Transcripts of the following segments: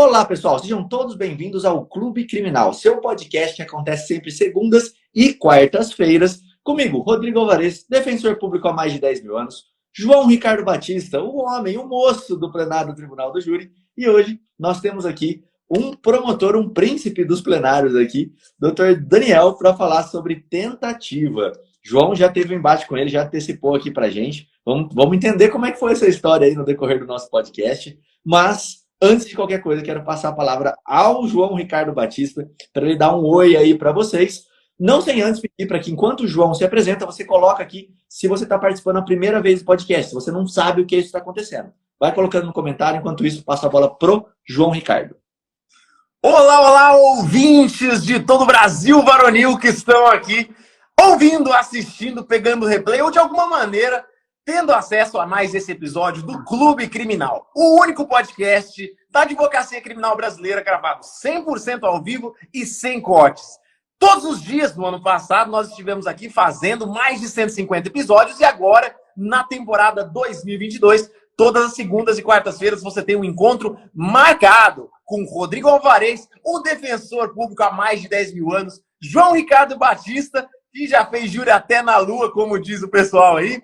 Olá, pessoal, sejam todos bem-vindos ao Clube Criminal, seu podcast que acontece sempre segundas e quartas-feiras, comigo, Rodrigo Alvarez, defensor público há mais de 10 mil anos, João Ricardo Batista, o homem, o moço do plenário do Tribunal do Júri, e hoje nós temos aqui um promotor, um príncipe dos plenários aqui, Dr. Daniel, para falar sobre tentativa. João já teve um embate com ele, já antecipou aqui pra gente. Vamos entender como é que foi essa história aí no decorrer do nosso podcast, mas antes de qualquer coisa, quero passar a palavra ao João Ricardo Batista para ele dar um oi aí para vocês. Não sem antes pedir para que, enquanto o João se apresenta, você coloca aqui se você está participando a primeira vez do podcast, se você não sabe o que está acontecendo. Vai colocando no comentário, enquanto isso, passo a bola pro João Ricardo. Olá, olá, ouvintes de todo o Brasil varonil que estão aqui ouvindo, assistindo, pegando replay ou de alguma maneira tendo acesso a mais esse episódio do Clube Criminal, o único podcast da advocacia criminal brasileira gravado 100% ao vivo e sem cortes. Todos os dias do ano passado nós estivemos aqui fazendo mais de 150 episódios e agora, na temporada 2022, todas as segundas e quartas-feiras você tem um encontro marcado com Rodrigo Alvarez, o defensor público há mais de 10 mil anos, João Ricardo Batista, que já fez júri até na lua, como diz o pessoal aí,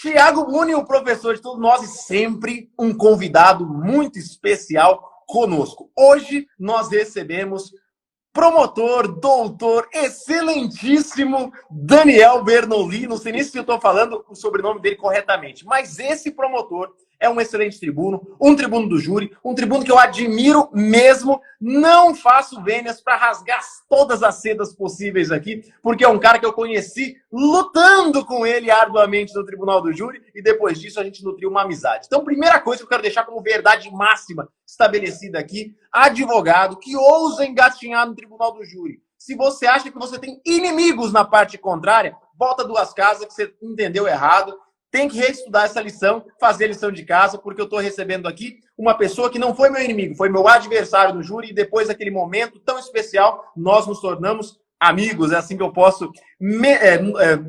Thiago Buni, o professor de todos nós, e sempre um convidado muito especial conosco. Hoje nós recebemos promotor, doutor, excelentíssimo Daniel Bernoulli. Não sei nem se eu estou falando o sobrenome dele corretamente, mas esse promotor é um excelente tribuno, um tribuno do júri, um tribuno que eu admiro mesmo. Não faço vênias para rasgar todas as sedas possíveis aqui, porque é um cara que eu conheci lutando com ele arduamente no Tribunal do Júri e depois disso a gente nutriu uma amizade. Então, primeira coisa que eu quero deixar como verdade máxima estabelecida aqui, advogado que ousa engatinhar no Tribunal do Júri. Se você acha que você tem inimigos na parte contrária, volta duas casas que você entendeu errado. Tem que reestudar essa lição, fazer a lição de casa, porque eu estou recebendo aqui uma pessoa que não foi meu inimigo, foi meu adversário no júri, e depois daquele momento tão especial, nós nos tornamos amigos. É assim que eu posso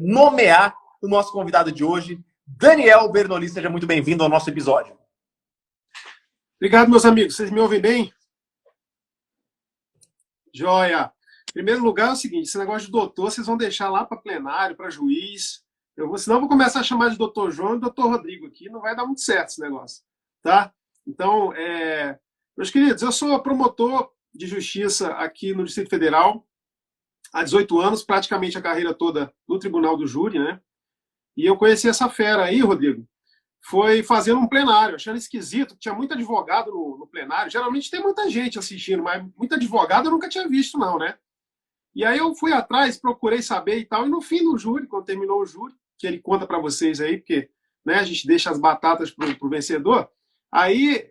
nomear o nosso convidado de hoje, Daniel Bernoulli. Seja muito bem-vindo ao nosso episódio. Obrigado, meus amigos. Vocês me ouvem bem? Joia! Em primeiro lugar, é o seguinte, esse negócio de doutor, vocês vão deixar lá para plenário, para juiz. Senão eu vou começar a chamar de doutor João e doutor Rodrigo aqui, não vai dar muito certo esse negócio, tá? Então, meus queridos, eu sou promotor de justiça aqui no Distrito Federal há 18 anos, praticamente a carreira toda no Tribunal do Júri, né? E eu conheci essa fera aí, Rodrigo, foi fazendo um plenário, achando esquisito, tinha muito advogado no plenário, geralmente tem muita gente assistindo, mas muito advogado eu nunca tinha visto não, né? E aí eu fui atrás, procurei saber e tal, e no fim do júri, quando terminou o júri, que ele conta para vocês aí, porque né, a gente deixa as batatas pro vencedor. Aí,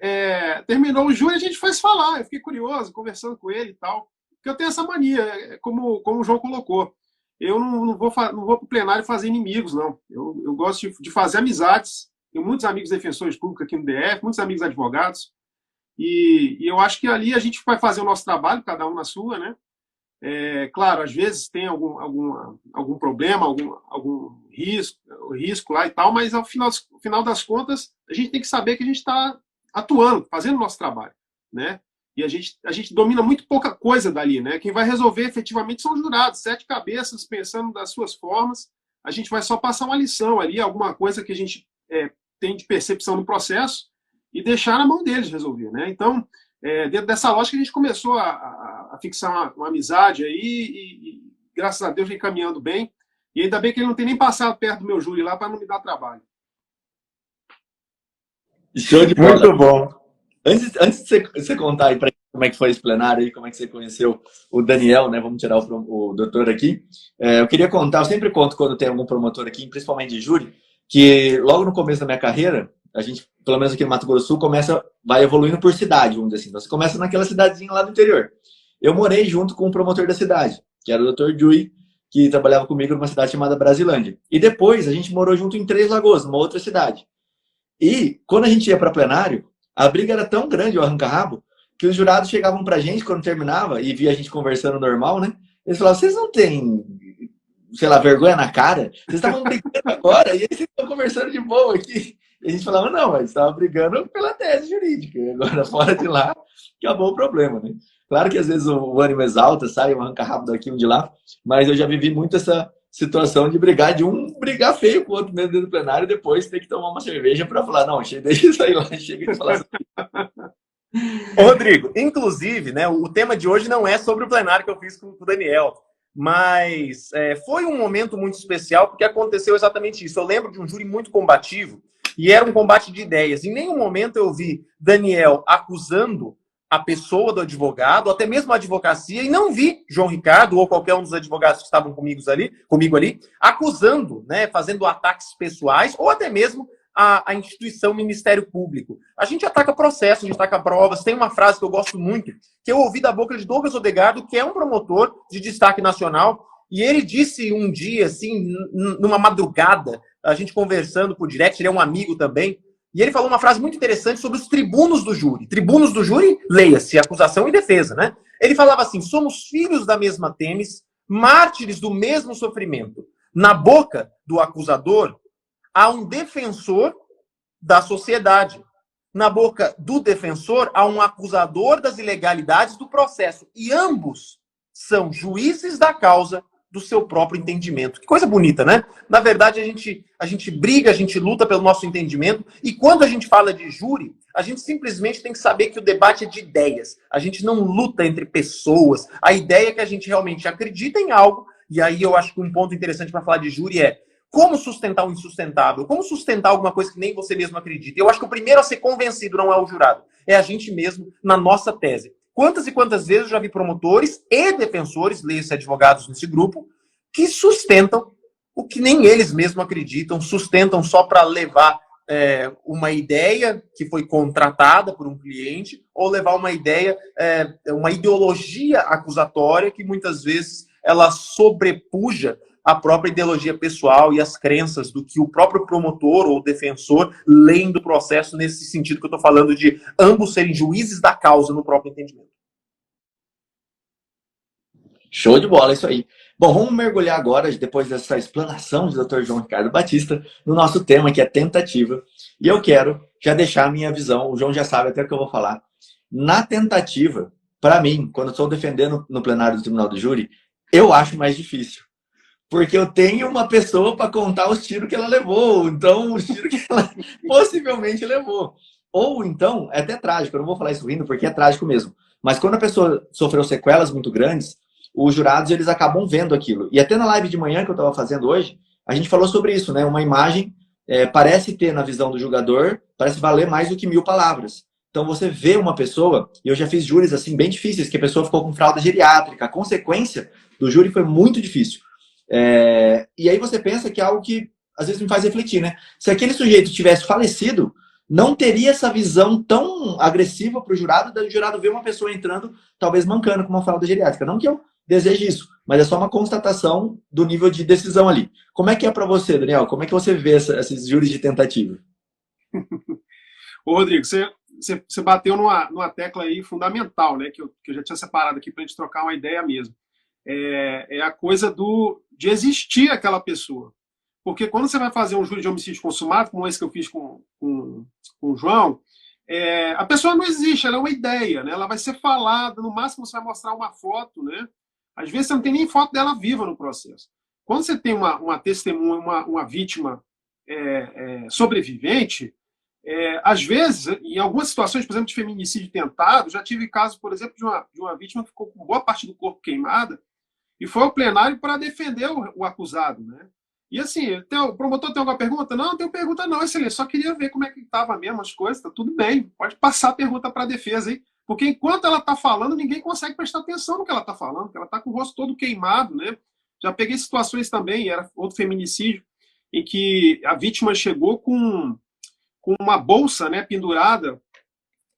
terminou o júri, a gente foi se falar. Eu fiquei curioso, conversando com ele e tal. Porque eu tenho essa mania, como o João colocou. Eu não vou para o plenário fazer inimigos, não. Eu gosto de fazer amizades. Tenho muitos amigos defensores públicos aqui no DF, muitos amigos advogados. E eu acho que ali a gente vai fazer o nosso trabalho, cada um na sua, né? Claro, às vezes tem algum problema, algum risco lá e tal, mas ao final das contas, a gente tem que saber que a gente está atuando, fazendo o nosso trabalho, né? E a gente domina muito pouca coisa dali, né? Quem vai resolver efetivamente são os jurados, 7 cabeças pensando das suas formas. A gente vai só passar uma lição ali, alguma coisa que a gente tem de percepção no processo e deixar na mão deles resolver, né? Então, dentro dessa lógica, a gente começou a fixar uma amizade aí e, graças a Deus, vem caminhando bem. E ainda bem que ele não tem nem passado perto do meu júri lá para não me dar trabalho. Show de bola. Muito bom. Antes de você contar aí para como é que foi esse plenário aí, como é que você conheceu o Daniel, né? Vamos tirar o doutor aqui. Eu queria contar, eu sempre conto quando tem algum promotor aqui, principalmente de júri, que logo no começo da minha carreira, a gente, pelo menos aqui no Mato Grosso do Sul, vai evoluindo por cidade, vamos dizer assim. Então, você começa naquela cidadezinha lá do interior. Eu morei junto com o promotor da cidade, que era o Dr. Dewey, que trabalhava comigo numa cidade chamada Brasilândia. E depois a gente morou junto em Três Lagoas, numa outra cidade. E quando a gente ia para plenário, a briga era tão grande, o arranca-rabo, que os jurados chegavam pra gente quando terminava e via a gente conversando normal, né? Eles falavam, vocês não têm, sei lá, vergonha na cara? Vocês estavam brincando agora e aí vocês estão conversando de boa aqui. E a gente falava, não, mas estava brigando pela tese jurídica. Agora, fora de lá, acabou o problema, né? Claro que às vezes o ânimo exalta, sai um arranca-rabo daqui, um de lá, mas eu já vivi muito essa situação de brigar, de um brigar feio com o outro mesmo dentro do plenário e depois ter que tomar uma cerveja para falar, não, deixa isso aí lá, chega de falar. Ô, Rodrigo, inclusive, né, o tema de hoje não é sobre o plenário que eu fiz com o Daniel, mas foi um momento muito especial porque aconteceu exatamente isso. Eu lembro de um júri muito combativo e era um combate de ideias. Em nenhum momento eu vi Daniel acusando a pessoa do advogado, ou até mesmo a advocacia, e não vi João Ricardo ou qualquer um dos advogados que estavam comigo ali acusando, né, fazendo ataques pessoais ou até mesmo a instituição Ministério Público. A gente ataca processo, a gente ataca provas. Tem uma frase que eu gosto muito, que eu ouvi da boca de Douglas Odegardo, que é um promotor de destaque nacional, e ele disse um dia, assim, numa madrugada, a gente conversando por direct, ele é um amigo também, e ele falou uma frase muito interessante sobre os tribunos do júri. Tribunos do júri, leia-se, acusação e defesa, né? Ele falava assim, somos filhos da mesma tênis, mártires do mesmo sofrimento. Na boca do acusador, há um defensor da sociedade. Na boca do defensor, há um acusador das ilegalidades do processo. E ambos são juízes da causa do seu próprio entendimento. Que coisa bonita, né? Na verdade, a gente briga, a gente luta pelo nosso entendimento. E quando a gente fala de júri, a gente simplesmente tem que saber que o debate é de ideias. A gente não luta entre pessoas. A ideia é que a gente realmente acredita em algo. E aí eu acho que um ponto interessante para falar de júri é como sustentar o insustentável? Como sustentar alguma coisa que nem você mesmo acredita? Eu acho que o primeiro a ser convencido não é o jurado, é a gente mesmo na nossa tese. Quantas e quantas vezes eu já vi promotores e defensores, leia-se advogados nesse grupo, que sustentam o que nem eles mesmos acreditam, sustentam só para levar uma ideia que foi contratada por um cliente ou levar uma ideia, uma ideologia acusatória que muitas vezes ela sobrepuja a própria ideologia pessoal e as crenças do que o próprio promotor ou defensor leem do processo, nesse sentido que eu estou falando de ambos serem juízes da causa no próprio entendimento. Show de bola, isso aí. Bom, vamos mergulhar agora, depois dessa explanação de Dr. João Ricardo Batista, no nosso tema, que é tentativa. E eu quero já deixar a minha visão, o João já sabe até o que eu vou falar. Na tentativa, para mim, quando eu estou defendendo no plenário do Tribunal do Júri, eu acho mais difícil. Porque eu tenho uma pessoa para contar os tiros que ela levou, então os tiros que ela possivelmente levou. Ou então, é até trágico, eu não vou falar isso rindo, porque é trágico mesmo. Mas quando a pessoa sofreu sequelas muito grandes, os jurados eles acabam vendo aquilo. E até na live de manhã que eu estava fazendo hoje, a gente falou sobre isso, né? Uma imagem parece ter na visão do julgador, parece valer mais do que 1000 palavras. Então você vê uma pessoa, e eu já fiz júris assim bem difíceis, que a pessoa ficou com fralda geriátrica, a consequência do júri foi muito difícil. E aí você pensa que é algo que às vezes me faz refletir, né? Se aquele sujeito tivesse falecido, não teria essa visão tão agressiva para o jurado, do jurado ver uma pessoa entrando, talvez mancando com uma fralda geriátrica. Não que eu deseje isso, mas é só uma constatação do nível de decisão ali. Como é que é para você, Daniel? Como é que você vê esses júris de tentativa? Ô, Rodrigo, você bateu numa tecla aí fundamental, né? Que eu já tinha separado aqui para a gente trocar uma ideia mesmo. É a coisa de existir aquela pessoa. Porque quando você vai fazer um júri de homicídio consumado, como esse que eu fiz com o João, a pessoa não existe, ela é uma ideia, né? Ela vai ser falada, no máximo você vai mostrar uma foto, né? Às vezes você não tem nem foto dela viva no processo. Quando você tem uma testemunha, uma vítima sobrevivente, às vezes, em algumas situações, por exemplo, de feminicídio tentado, já tive caso, por exemplo, de uma vítima que ficou com boa parte do corpo queimada e foi ao plenário para defender o acusado, né? E assim, o promotor tem alguma pergunta? Não, não tenho pergunta não, excelente. Só queria ver como é que estava mesmo as coisas, tá tudo bem. Pode passar a pergunta para a defesa aí. Porque enquanto ela está falando, ninguém consegue prestar atenção no que ela está falando, porque ela está com o rosto todo queimado, né? Já peguei situações também, era outro feminicídio, em que a vítima chegou com uma bolsa, né, pendurada,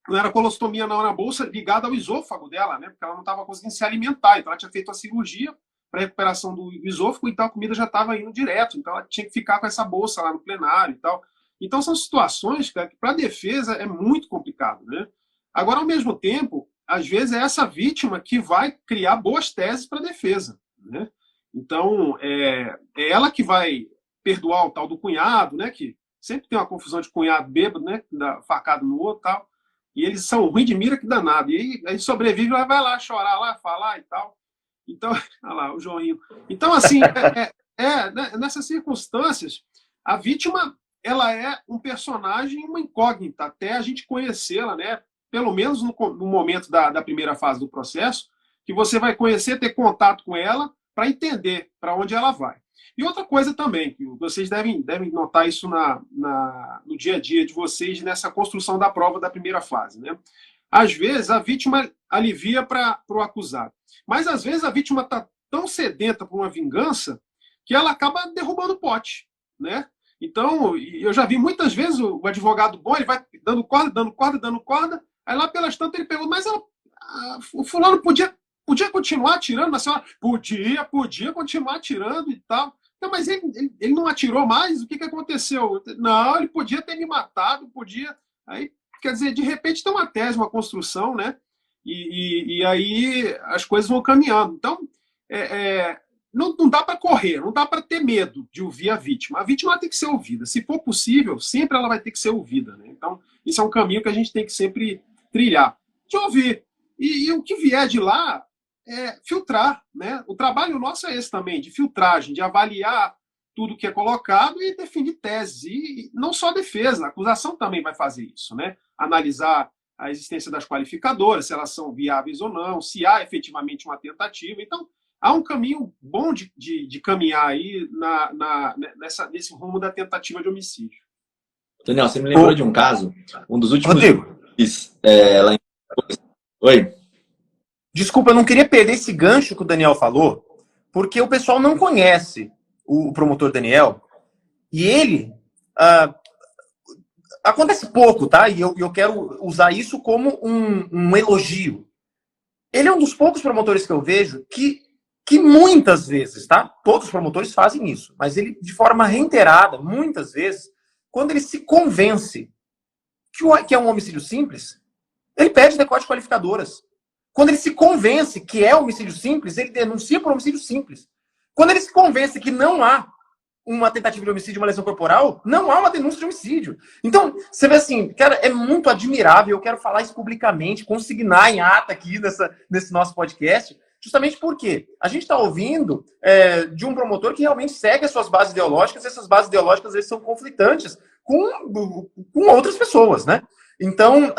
não era colostomia não, era a bolsa ligada ao esôfago dela, né? Porque ela não estava conseguindo se alimentar, então ela tinha feito a cirurgia para recuperação do esôfago, então a comida já estava indo direto, então ela tinha que ficar com essa bolsa lá no plenário e tal. Então são situações que para a defesa é muito complicado, né? Agora, ao mesmo tempo, às vezes é essa vítima que vai criar boas teses para a defesa, né? Então, é ela que vai perdoar o tal do cunhado, né? Que Sempre tem uma confusão de cunhado bêbado, né? Dá facada no outro e tal. E eles são ruins de mira que danado. E aí sobrevive, vai lá chorar lá, falar e tal. Então, olha lá, o Joinho. Então, assim, nessas circunstâncias, a vítima, ela é um personagem, uma incógnita, até a gente conhecê-la, né? Pelo menos no momento da primeira fase do processo, que você vai conhecer, ter contato com ela, para entender para onde ela vai. E outra coisa também, que vocês devem notar isso no dia a dia de vocês, nessa construção da prova da primeira fase, né? Às vezes, a vítima alivia para o acusado. Mas, às vezes, a vítima está tão sedenta por uma vingança que ela acaba derrubando o pote, né? Então, eu já vi muitas vezes o advogado bom, ele vai dando corda, aí lá pelas tantas ele pergunta, mas o fulano podia continuar atirando, mas a senhora podia continuar atirando e tal. Não, mas ele não atirou mais? O que aconteceu? Não, ele podia ter me matado, podia... Aí, quer dizer, de repente tem uma tese, uma construção, né? E aí as coisas vão caminhando. Então, não dá para correr, não dá para ter medo de ouvir a vítima. A vítima tem que ser ouvida. Se for possível, sempre ela vai ter que ser ouvida, né? Então, isso é um caminho que a gente tem que sempre trilhar. De ouvir. E o que vier de lá é filtrar, né? O trabalho nosso é esse também, de filtragem, de avaliar tudo que é colocado e definir teses. E não só a defesa, a acusação também vai fazer isso, né? Analisar a existência das qualificadoras, se elas são viáveis ou não, se há efetivamente uma tentativa. Então, há um caminho bom de caminhar aí nesse rumo da tentativa de homicídio. Daniel, você me lembrou de um caso, um dos últimos... Rodrigo. Lá em... Oi. Desculpa, eu não queria perder esse gancho que o Daniel falou, porque o pessoal não conhece o promotor Daniel, e ele... acontece pouco, tá? E eu quero usar isso como um elogio. Ele é um dos poucos promotores que eu vejo que muitas vezes, tá? Todos os promotores fazem isso, mas ele, de forma reiterada, muitas vezes, quando ele se convence que é um homicídio simples, ele pede decote de qualificadoras. Quando ele se convence que é homicídio simples, ele denuncia por homicídio simples. Quando ele se convence que não há uma tentativa de homicídio, uma lesão corporal, não há uma denúncia de homicídio. Então, você vê assim, cara, é muito admirável, eu quero falar isso publicamente, consignar em ata aqui nesse nosso podcast, justamente porque a gente está ouvindo de um promotor que realmente segue as suas bases ideológicas, e essas bases ideológicas às vezes são conflitantes com outras pessoas, né? Então,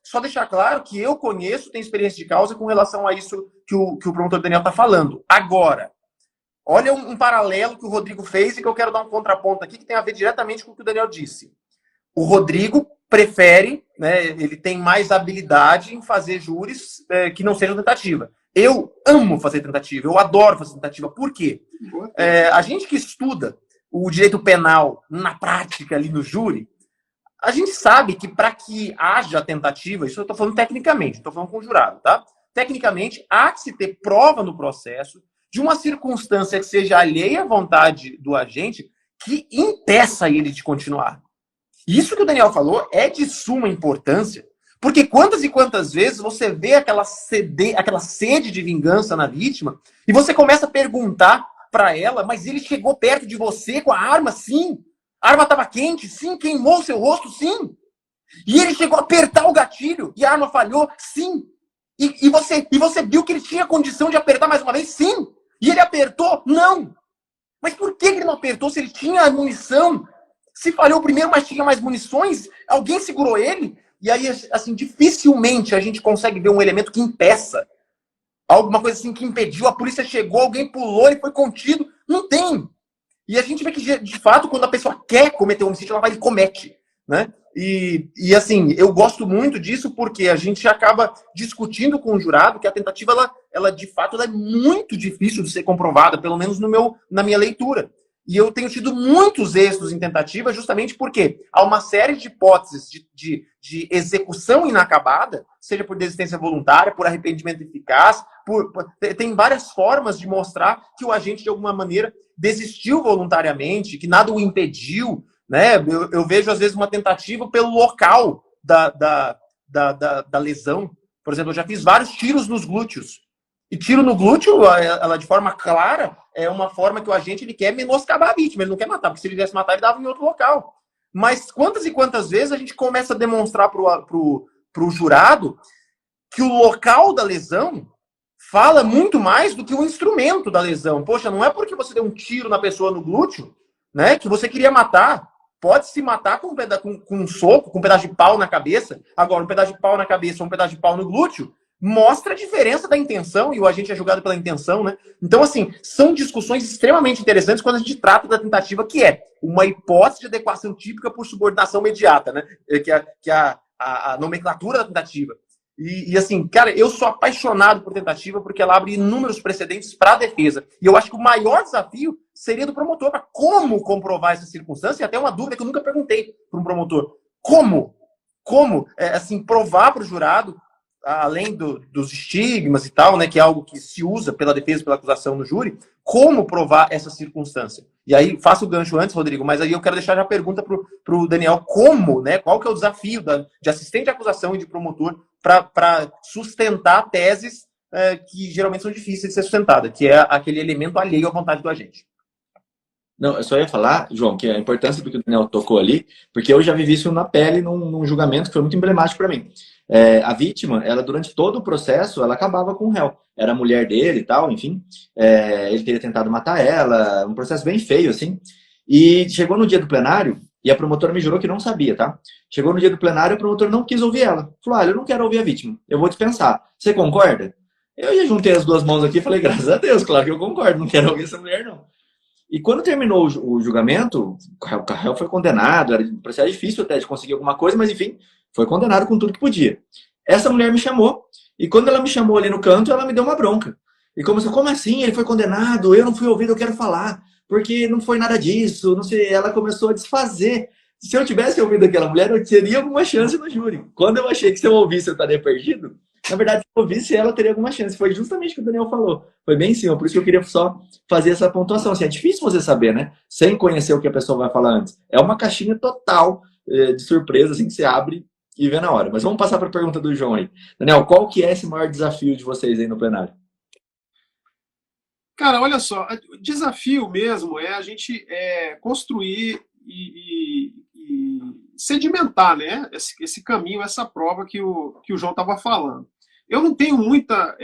só deixar claro que eu conheço, tenho experiência de causa com relação a isso que o promotor Daniel está falando. Agora, olha um paralelo que o Rodrigo fez e que eu quero dar um contraponto aqui que tem a ver diretamente com o que o Daniel disse. O Rodrigo prefere, né, ele tem mais habilidade em fazer júris que não sejam tentativa. Eu amo fazer tentativa, eu adoro fazer tentativa. Por quê? A gente que estuda o direito penal na prática ali no júri, a gente sabe que para que haja tentativa, isso eu estou falando tecnicamente, estou falando com o jurado, tá? Tecnicamente, há que se ter prova no processo de uma circunstância que seja alheia à vontade do agente que impeça ele de continuar. Isso que o Daniel falou é de suma importância, porque quantas e quantas vezes você vê aquela sede de vingança na vítima e você começa a perguntar para ela, mas ele chegou perto de você com a arma, sim. A arma estava quente, sim. Queimou o seu rosto, sim. E ele chegou a apertar o gatilho e a arma falhou, sim. E você viu que ele tinha condição de apertar mais uma vez, sim. E ele apertou, não. Mas por que ele não apertou se ele tinha munição? Se falhou primeiro, mas tinha mais munições, alguém segurou ele? E aí, assim, dificilmente a gente consegue ver um elemento que impeça. Alguma coisa assim que impediu, a polícia chegou, alguém pulou, ele foi contido. Não tem. E a gente vê que, de fato, quando a pessoa quer cometer um homicídio, ela vai e comete, né? E assim, eu gosto muito disso porque a gente acaba discutindo com o jurado que a tentativa, ela de fato, ela é muito difícil de ser comprovada, pelo menos na minha leitura. E eu tenho tido muitos êxitos em tentativa justamente porque há uma série de hipóteses de execução inacabada, seja por desistência voluntária, por arrependimento eficaz, tem várias formas de mostrar que o agente, de alguma maneira, desistiu voluntariamente, que nada o impediu, né? Eu vejo, às vezes, uma tentativa pelo local da lesão. Por exemplo, eu já fiz vários tiros nos glúteos. E tiro no glúteo, ela de forma clara, é uma forma que o agente ele quer menoscabar a vítima, ele não quer matar, porque se ele quisesse matar, ele dava em outro local. Mas quantas e quantas vezes a gente começa a demonstrar pro jurado que o local da lesão fala muito mais do que o instrumento da lesão. Poxa, não é porque você deu um tiro na pessoa no glúteo, né, que você queria matar. Pode se matar com um soco, com um pedaço de pau na cabeça. Agora, um pedaço de pau na cabeça ou um pedaço de pau no glúteo mostra a diferença da intenção, e o agente é julgado pela intenção, né? Então, assim, são discussões extremamente interessantes quando a gente trata da tentativa, que é uma hipótese de adequação típica por subordinação imediata, né? Que é a nomenclatura da tentativa. E, assim, cara, eu sou apaixonado por tentativa porque ela abre inúmeros precedentes para a defesa. E eu acho que o maior desafio seria do promotor, para como comprovar essa circunstância, e até uma dúvida que eu nunca perguntei para um promotor. Como? Como, assim, provar para o jurado, além dos estigmas e tal, né, que é algo que se usa pela defesa e pela acusação no júri, como provar essa circunstância? E aí, faço o gancho antes, Rodrigo, mas aí eu quero deixar já a pergunta para o Daniel, como, né, qual que é o desafio de assistente de acusação e de promotor para sustentar teses que geralmente são difíceis de ser sustentadas, que é aquele elemento alheio à vontade do agente. Não, eu só ia falar, João, que a importância do que o Daniel tocou ali, porque eu já vivi isso na pele num julgamento que foi muito emblemático para mim. A vítima, ela durante todo o processo, ela acabava com o réu. Era a mulher dele e tal, enfim. Ele teria tentado matar ela, um processo bem feio, assim. E chegou no dia do plenário, e a promotora me jurou que não sabia, tá? Chegou no dia do plenário, a promotora não quis ouvir ela. Falou, olha, eu não quero ouvir a vítima, eu vou dispensar. Você concorda? Eu já juntei as duas mãos aqui e falei, graças a Deus, claro que eu concordo, não quero ouvir essa mulher, não. E quando terminou o julgamento, o réu foi condenado, era um processo difícil até de conseguir alguma coisa, mas enfim, foi condenado com tudo que podia. Essa mulher me chamou, e quando ela me chamou ali no canto, ela me deu uma bronca. E começou, como assim? Ele foi condenado, eu não fui ouvido, eu quero falar, porque não foi nada disso, não sei. Ela começou a desfazer. Se eu tivesse ouvido aquela mulher, eu teria alguma chance no júri. Quando eu achei que se eu ouvisse eu estaria perdido, na verdade, se eu ouvisse ela, teria alguma chance. Foi justamente o que o Daniel falou. Foi bem em cima, por isso que eu queria só fazer essa pontuação. Assim, é difícil você saber, né? Sem conhecer o que a pessoa vai falar antes. É uma caixinha total de surpresa, assim, que você abre e vê na hora. Mas vamos passar para a pergunta do João aí. Daniel, qual que é esse maior desafio de vocês aí no plenário? Cara, olha só, o desafio mesmo é a gente construir e sedimentar, né, esse caminho, essa prova que o João estava falando. Eu não tenho muita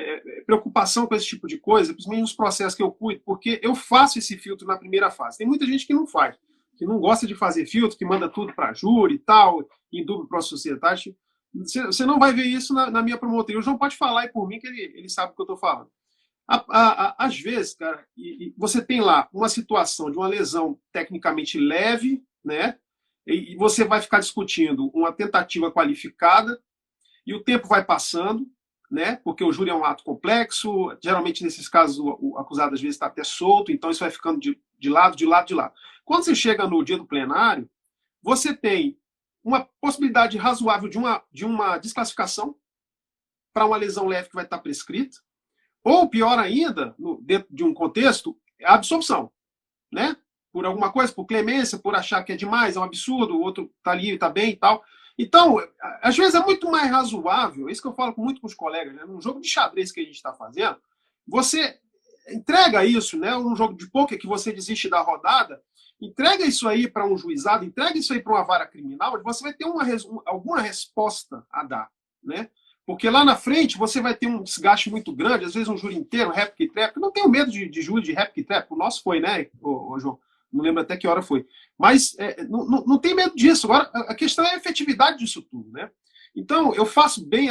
preocupação com esse tipo de coisa, principalmente nos processos que eu cuido, porque eu faço esse filtro na primeira fase. Tem muita gente que não faz, que não gosta de fazer filtro, que manda tudo para júri e tal, em dúvida para a sociedade. Você não vai ver isso na minha promotoria. O João pode falar aí por mim, que ele sabe o que eu estou falando. Às vezes, cara, você tem lá uma situação de uma lesão tecnicamente leve, né? E você vai ficar discutindo uma tentativa qualificada e o tempo vai passando, né? Porque o júri é um ato complexo, geralmente nesses casos o acusado às vezes está até solto, então isso vai ficando de lado, de lado, de lado. Quando você chega no dia do plenário, você tem uma possibilidade razoável de uma desclassificação para uma lesão leve que vai estar prescrita, ou pior ainda, dentro de um contexto, a absolvição, né? Por alguma coisa, por clemência, por achar que é demais, é um absurdo, o outro está ali, está bem e tal. Então, às vezes é muito mais razoável, isso que eu falo muito com os colegas, né? Num jogo de xadrez que a gente está fazendo, você entrega isso, né? Um jogo de pôquer que você desiste da rodada, entrega isso aí para um juizado, entrega isso aí para uma vara criminal, você vai ter alguma resposta a dar, né? Porque lá na frente você vai ter um desgaste muito grande, às vezes um júri inteiro, réplica e tréplica. Eu não tenho medo de júri de réplica e tréplica. O nosso foi, né, João? Não lembro até que hora foi. Mas não tem medo disso. Agora, a questão é a efetividade disso tudo, né? Então, eu faço bem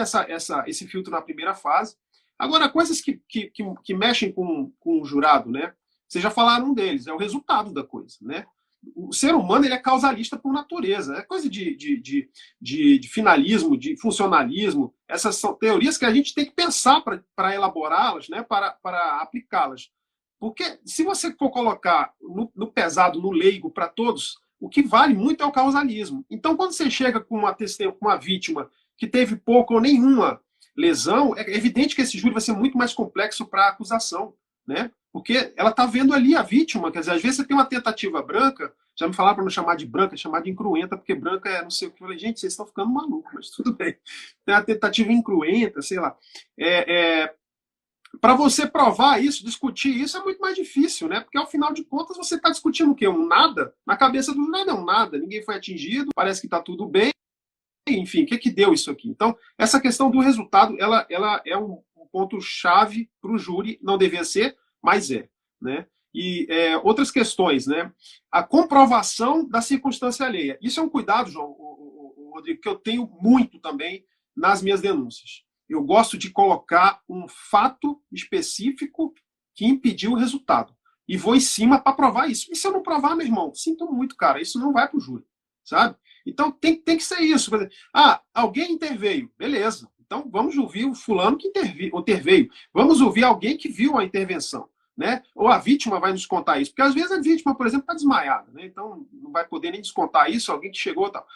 esse filtro na primeira fase. Agora, coisas que mexem com o jurado, né? Vocês já falaram deles, é o resultado da coisa, né? O ser humano ele é causalista por natureza. É coisa de finalismo, de funcionalismo. Essas são teorias que a gente tem que pensar para elaborá-las, né, para aplicá-las. Porque se você for colocar no pesado, no leigo, para todos, o que vale muito é o causalismo. Então, quando você chega com uma vítima que teve pouca ou nenhuma lesão, é evidente que esse júri vai ser muito mais complexo para a acusação, né? Porque ela está vendo ali a vítima, quer dizer, às vezes você tem uma tentativa branca, já me falaram para não chamar de branca, chamar de incruenta, porque branca é não sei o que. Eu falei, gente, vocês estão ficando malucos, mas tudo bem. Tem uma tentativa incruenta, sei lá. para você provar isso, discutir isso, é muito mais difícil, né? Porque, ao final de contas, você está discutindo o quê? Um nada? Na cabeça do nada é um nada. Ninguém foi atingido, parece que está tudo bem. Enfim, o que deu isso aqui? Então, essa questão do resultado, ela é um ponto-chave para o júri, não devia ser, mas é, né? E outras questões, né? A comprovação da circunstância alheia. Isso é um cuidado, João, Rodrigo, que eu tenho muito também nas minhas denúncias. Eu gosto de colocar um fato específico que impediu o resultado. E vou em cima para provar isso. E se eu não provar, meu irmão, sinto muito, cara, isso não vai para o júri, sabe? Então tem que ser isso. Alguém interveio, beleza. Então vamos ouvir o fulano que interveio. Vamos ouvir alguém que viu a intervenção, né? Ou a vítima vai nos contar isso. Porque às vezes a vítima, por exemplo, está desmaiada, né? Então não vai poder nem descontar isso, alguém que chegou e tal.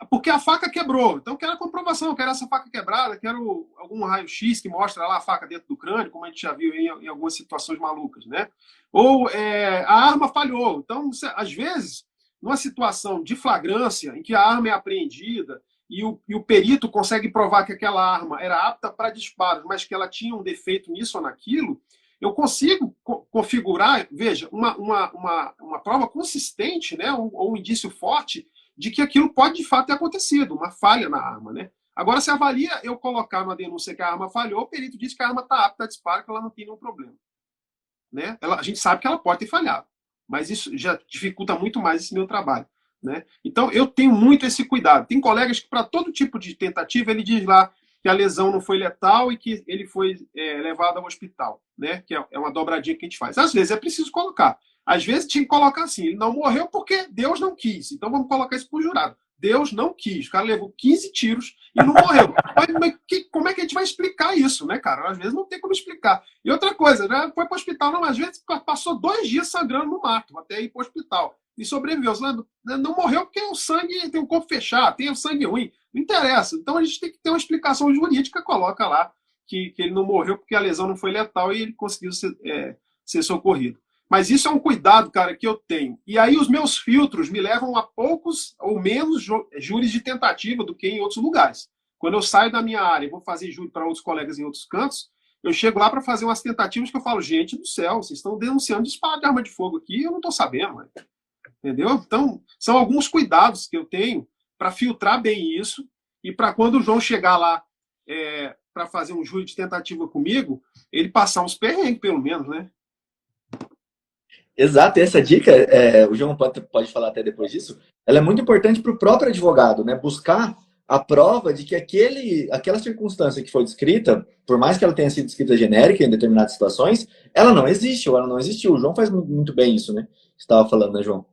Porque a faca quebrou. Então, eu quero a comprovação, eu quero essa faca quebrada, quero algum raio-x que mostra lá a faca dentro do crânio, como a gente já viu em algumas situações malucas, né? Ou a arma falhou. Então, às vezes, numa situação de flagrância, em que a arma é apreendida e o perito consegue provar que aquela arma era apta para disparos, mas que ela tinha um defeito nisso ou naquilo, eu consigo configurar, veja, uma prova consistente, né? Ou um indício forte de que aquilo pode de fato ter acontecido, uma falha na arma, né? Agora, se avalia eu colocar numa denúncia que a arma falhou, o perito diz que a arma está apta a disparo, que ela não tem nenhum problema, né? A gente sabe que ela pode ter falhado, mas isso já dificulta muito mais esse meu trabalho, né? Então, eu tenho muito esse cuidado. Tem colegas que, para todo tipo de tentativa, ele diz lá que a lesão não foi letal e que ele foi levado ao hospital, né? Que é uma dobradinha que a gente faz. Às vezes é preciso colocar. Às vezes tinha que colocar assim, ele não morreu porque Deus não quis. Então vamos colocar isso para o jurado. Deus não quis. O cara levou 15 tiros e não morreu. Mas como é que a gente vai explicar isso, né, cara? Às vezes não tem como explicar. E outra coisa, né? Foi para o hospital, não, às vezes passou 2 dias sangrando no mato, até ir para o hospital. E sobreviveu. Não morreu porque o sangue tem o corpo fechado, tem o sangue ruim. Não interessa. Então a gente tem que ter uma explicação jurídica, coloca lá que ele não morreu porque a lesão não foi letal e ele conseguiu ser socorrido. Mas isso é um cuidado, cara, que eu tenho. E aí os meus filtros me levam a poucos ou menos júris de tentativa do que em outros lugares. Quando eu saio da minha área e vou fazer júri para outros colegas em outros cantos, eu chego lá para fazer umas tentativas que eu falo, gente do céu, vocês estão denunciando disparo de arma de fogo aqui e eu não estou sabendo, mano. Entendeu? Então, são alguns cuidados que eu tenho para filtrar bem isso e para quando o João chegar lá para fazer um júri de tentativa comigo, ele passar uns perrengues, pelo menos, né? Exato, e essa dica, o João pode falar até depois disso, ela é muito importante para o próprio advogado, né? Buscar a prova de que aquela circunstância que foi descrita, por mais que ela tenha sido descrita genérica em determinadas situações, ela não existe ou ela não existiu. O João faz muito bem isso, né? Você estava falando, né, João?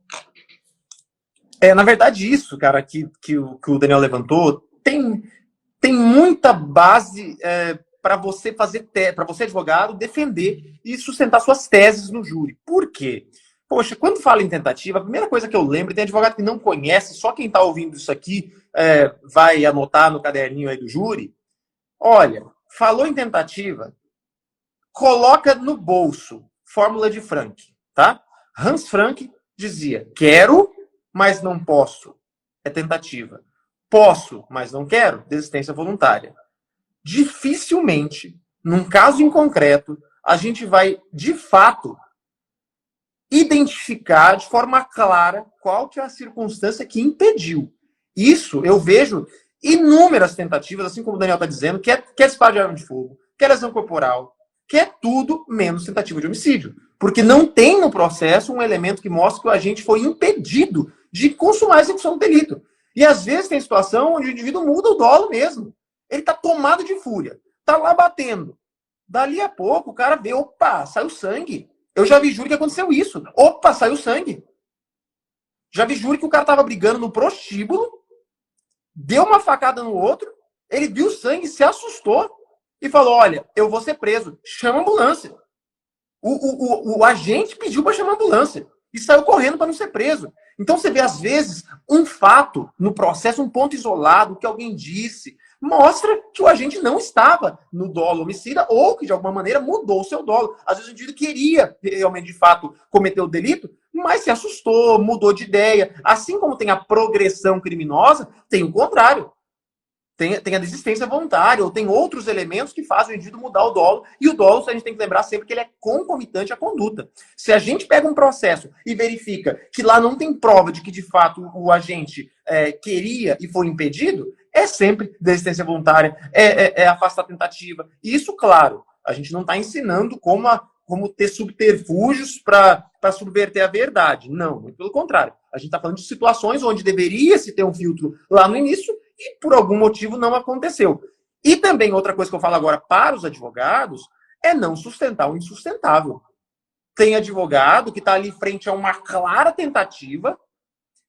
Na verdade, isso, cara, que o Daniel levantou, tem muita base para você para você, advogado, defender e sustentar suas teses no júri. Por quê? Poxa, quando fala em tentativa, a primeira coisa que eu lembro, tem advogado que não conhece, só quem está ouvindo isso aqui vai anotar no caderninho aí do júri. Olha, falou em tentativa, coloca no bolso fórmula de Frank, tá? Hans Frank dizia, quero, mas não posso. É tentativa. Posso, mas não quero. Desistência voluntária. Dificilmente, num caso em concreto, a gente vai, de fato, identificar de forma clara qual que é a circunstância que impediu. Isso eu vejo inúmeras tentativas, assim como o Daniel está dizendo, quer disparo de arma de fogo, quer lesão corporal, quer tudo menos tentativa de homicídio. Porque não tem no processo um elemento que mostre que o agente foi impedido de consumar a execução do delito. E às vezes tem situação onde o indivíduo muda o dolo mesmo. Ele está tomado de fúria, está lá batendo. Dali a pouco o cara vê, opa, saiu sangue. Eu já vi júri que aconteceu isso. Opa, saiu sangue. Já vi júri que o cara estava brigando no prostíbulo, deu uma facada no outro, ele viu sangue, se assustou e falou, olha, eu vou ser preso, chama a ambulância. O agente pediu para chamar a ambulância e saiu correndo para não ser preso. Então você vê, às vezes, um fato no processo, um ponto isolado que alguém disse, mostra que o agente não estava no dolo homicida ou que, de alguma maneira, mudou o seu dolo. Às vezes o indivíduo queria, realmente, de fato, cometer o delito, mas se assustou, mudou de ideia. Assim como tem a progressão criminosa, tem o contrário. tem a desistência voluntária, ou tem outros elementos que fazem o indivíduo mudar o dolo, e o dolo, a gente tem que lembrar sempre que ele é concomitante à conduta. Se a gente pega um processo e verifica que lá não tem prova de que, de fato, o agente queria e foi impedido, é sempre desistência voluntária, afastar a tentativa. E isso, claro, a gente não está ensinando como ter subterfúgios para subverter a verdade. Não, muito pelo contrário. A gente está falando de situações onde deveria se ter um filtro lá no início e por algum motivo não aconteceu. E também outra coisa que eu falo agora para os advogados é não sustentar o insustentável. Tem advogado que está ali frente a uma clara tentativa,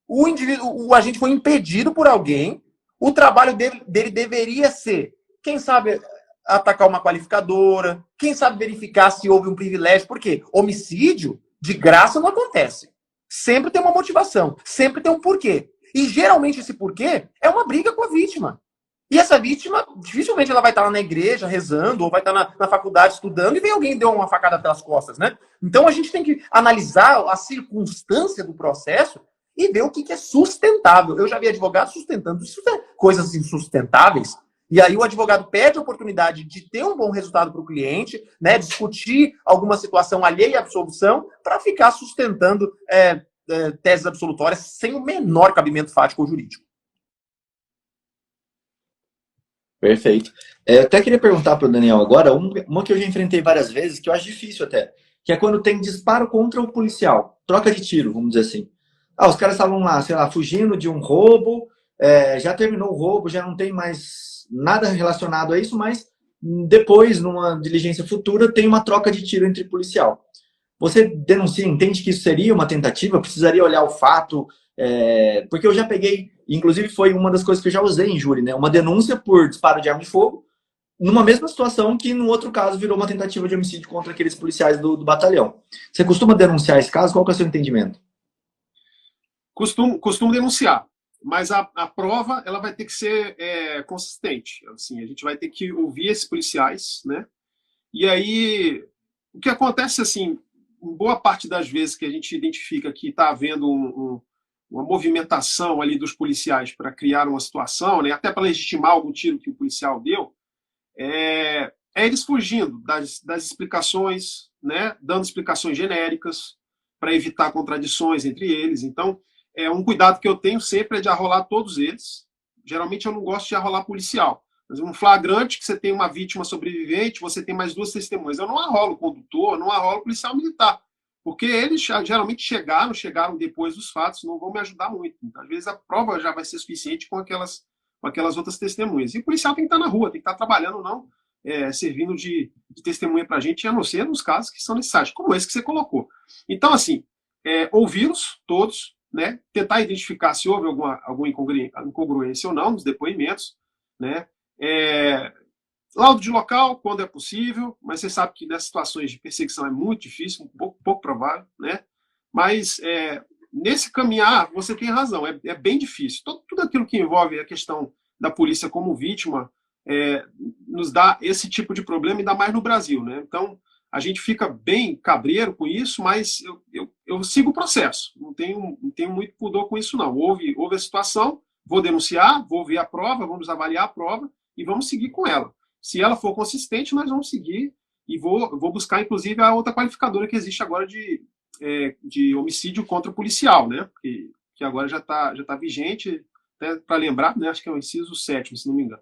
o agente foi impedido por alguém, o trabalho dele deveria ser, quem sabe, atacar uma qualificadora, quem sabe verificar se houve um privilégio, porque homicídio de graça não acontece. Sempre tem uma motivação, sempre tem um porquê. E geralmente esse porquê é uma briga com a vítima. E essa vítima, dificilmente ela vai estar lá na igreja rezando, ou vai estar na faculdade estudando, e vem alguém e deu uma facada pelas costas, né? Então a gente tem que analisar a circunstância do processo e ver o que é sustentável. Eu já vi advogados sustentando coisas insustentáveis, e aí o advogado perde a oportunidade de ter um bom resultado para o cliente, né, discutir alguma situação alheia à absolvição, para ficar sustentando teses absolutórias sem o menor cabimento fático ou jurídico. Perfeito. Eu até queria perguntar para o Daniel agora, uma que eu já enfrentei várias vezes, que eu acho difícil até, que é quando tem disparo contra o policial, troca de tiro, vamos dizer assim. Os caras estavam lá, sei lá, fugindo de um roubo, já terminou o roubo, já não tem mais nada relacionado a isso, mas depois, numa diligência futura, tem uma troca de tiro entre policial. Você denuncia, entende que isso seria uma tentativa? Precisaria olhar o fato? Porque eu já peguei, inclusive foi uma das coisas que eu já usei em júri, né? Uma denúncia por disparo de arma de fogo, numa mesma situação que, no outro caso, virou uma tentativa de homicídio contra aqueles policiais do batalhão. Você costuma denunciar esse caso? Qual que é o seu entendimento? Costumo denunciar, mas a prova ela vai ter que ser consistente. Assim, a gente vai ter que ouvir esses policiais, né? E aí, o que acontece, assim, em boa parte das vezes que a gente identifica que está havendo uma movimentação ali dos policiais para criar uma situação, né, até para legitimar algum tiro que o policial deu, é eles fugindo das explicações, né, dando explicações genéricas para evitar contradições entre eles. Então, um cuidado que eu tenho sempre é de arrolar todos eles. Geralmente eu não gosto de arrolar policial. Mas um flagrante que você tem uma vítima sobrevivente, você tem mais duas testemunhas. Eu não arrolo o condutor, não arrolo o policial militar. Porque eles geralmente chegaram depois dos fatos, não vão me ajudar muito. Então, às vezes a prova já vai ser suficiente com aquelas outras testemunhas. E o policial tem que estar na rua, tem que estar trabalhando, não servindo de testemunha para a gente, a não ser nos casos que são necessários, como esse que você colocou. Então, assim, ouvi-los todos, né, tentar identificar se houve alguma incongruência ou não nos depoimentos, né, laudo de local, quando é possível, mas você sabe que nessas situações de perseguição é muito difícil, pouco provável, né? Mas nesse caminhar, você tem razão, é bem difícil. Tudo aquilo que envolve a questão da polícia como vítima nos dá esse tipo de problema, ainda mais no Brasil, né? Então, a gente fica bem cabreiro com isso, mas eu sigo o processo, não tenho muito pudor com isso, não. Houve a situação, vou denunciar, vou ver a prova, vamos avaliar a prova e vamos seguir com ela. Se ela for consistente, nós vamos seguir e vou buscar, inclusive, a outra qualificadora que existe agora de homicídio contra o policial, né? Que agora já tá vigente, até para lembrar, né? Acho que é o inciso 7º, se não me engano.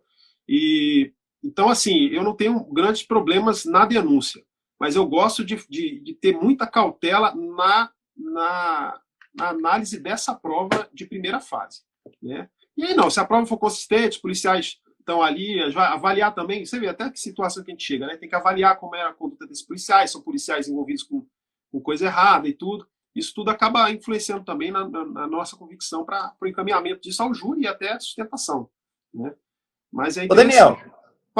Então, assim, eu não tenho grandes problemas na denúncia, mas eu gosto de ter muita cautela na análise dessa prova de primeira fase, né? E aí, não, se a prova for consistente, os policiais estão ali, avaliar também, você vê até que situação que a gente chega, né? Tem que avaliar como é a conduta desses policiais, são policiais envolvidos com coisa errada e tudo. Isso tudo acaba influenciando também na nossa convicção para o encaminhamento disso ao júri e até a sustentação, né? Mas é Daniel,